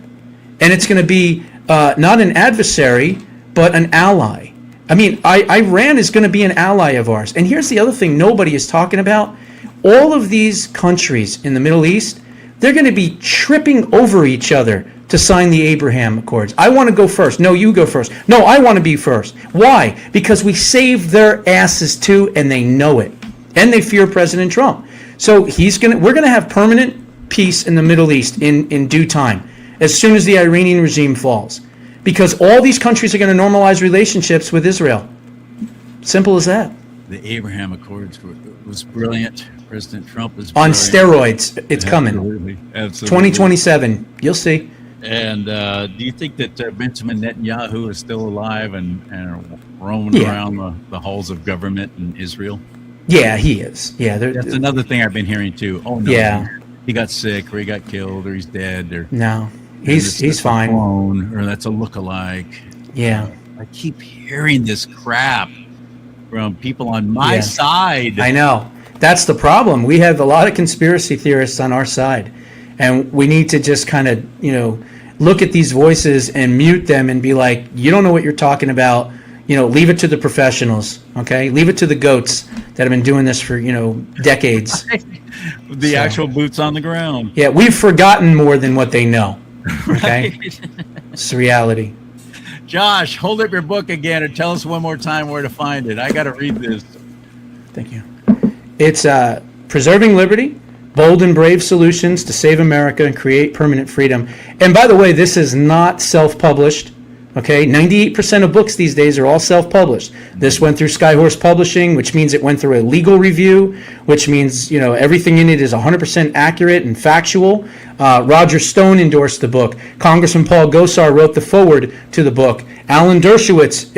And it's going to be not an adversary, but an ally. I mean, Iran is going to be an ally of ours. And here's the other thing nobody is talking about. All of these countries in the Middle East, they're going to be tripping over each other to sign the Abraham Accords. I want to go first. No, you go first. No, I want to be first. Why? Because we saved their asses too, and they know it. And they fear President Trump. So we're going to have permanent peace in the Middle East in due time, as soon as the Iranian regime falls. Because all these countries are going to normalize relationships with Israel. Simple as that. The Abraham Accords was brilliant. President Trump is on brilliant. steroids. It's coming. Absolutely. 2027. You'll see. And do you think that Benjamin Netanyahu is still alive and roaming around the halls of government in Israel? Yeah, he is. Yeah, that's another thing I've been hearing too. Oh no, yeah, he got sick, or he got killed, or he's dead, or no, he's fine. Clone, or that's a lookalike. Yeah, I keep hearing this crap from people on my side. I know. That's the problem. We have a lot of conspiracy theorists on our side, and we need to just kind of, look at these voices and mute them and be like, you don't know what you're talking about. Leave it to the professionals, okay? Leave it to the goats that have been doing this for, decades. The actual boots on the ground. Yeah, we've forgotten more than what they know, okay? It's the reality. Josh, hold up your book again and tell us one more time where to find it. I got to read this. Thank you. It's Preserving Liberty, Bold and Brave Solutions to Save America and Create Permanent Freedom. And by the way, this is not self-published. Okay, 98% of books these days are all self-published. This went through Skyhorse Publishing, which means it went through a legal review, which means, everything in it is 100% accurate and factual. Roger Stone endorsed the book. Congressman Paul Gosar wrote the foreword to the book. Alan Dershowitz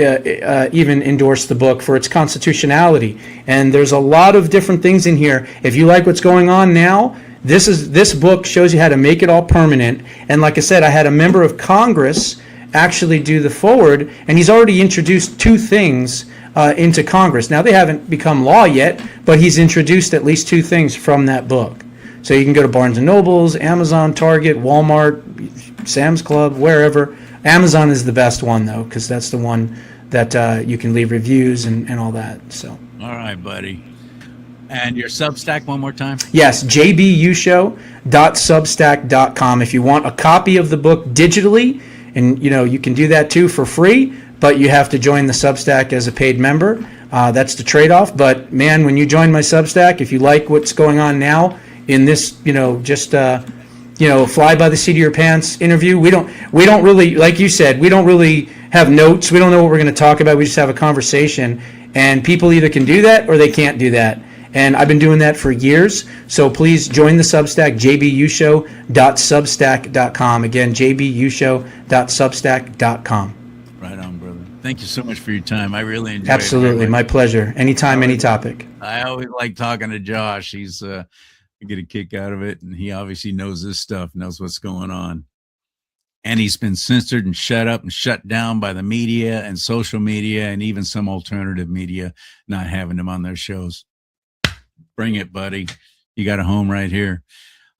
even endorsed the book for its constitutionality. And there's a lot of different things in here. If you like what's going on now, this book shows you how to make it all permanent. And like I said, I had a member of Congress actually do the forward, and he's already introduced two things into Congress. Now, they haven't become law yet, but he's introduced at least two things from that book. So you can go to Barnes & Nobles, Amazon, Target, Walmart, Sam's Club, wherever. Amazon is the best one, though, because that's the one that you can leave reviews and all that. So. All right, buddy. And your Substack one more time? Yes, jbushow.substack.com. If you want a copy of the book digitally, and you can do that too for free, but you have to join the Substack as a paid member. That's the trade-off. But man, when you join my Substack, if you like what's going on now in this, fly by the seat of your pants interview, we don't really, like you said, we don't really have notes. We don't know what we're going to talk about. We just have a conversation, and people either can do that or they can't do that. And I've been doing that for years. So please join the Substack, jbushow.substack.com. Again, jbushow.substack.com. Right on, brother. Thank you so much for your time. I really enjoyed it. Absolutely. My pleasure. Anytime, any topic. I always like talking to Josh. He's I get a kick out of it, and he obviously knows this stuff, knows what's going on. And he's been censored and shut up and shut down by the media and social media and even some alternative media not having him on their shows. Bring it, buddy. You got a home right here.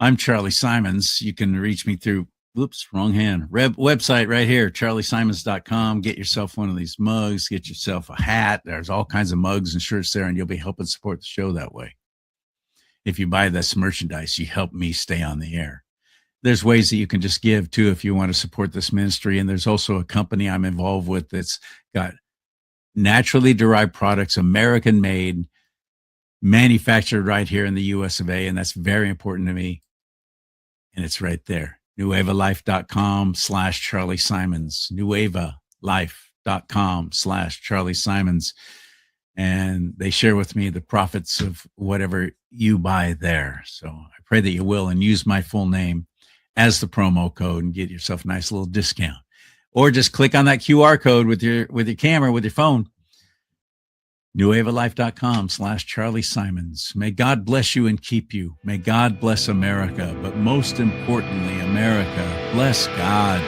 I'm CharLee Simons. You can reach me through, wrong hand. Website right here, charliesimons.com. Get yourself one of these mugs. Get yourself a hat. There's all kinds of mugs and shirts there, and you'll be helping support the show that way. If you buy this merchandise, you help me stay on the air. There's ways that you can just give, too, if you want to support this ministry. And there's also a company I'm involved with that's got naturally derived products, American-made, manufactured right here in the US of A, and that's very important to me. And it's right there. NuevaLife.com/CharLee Simons. NuevaLife.com/CharLee Simons. And they share with me the profits of whatever you buy there. So I pray that you will, and use my full name as the promo code and get yourself a nice little discount. Or just click on that QR code with your camera, with your phone. NewWaveOfLife.com/CharLee Simons. May God bless you and keep you. May God bless America. But most importantly, America, bless God.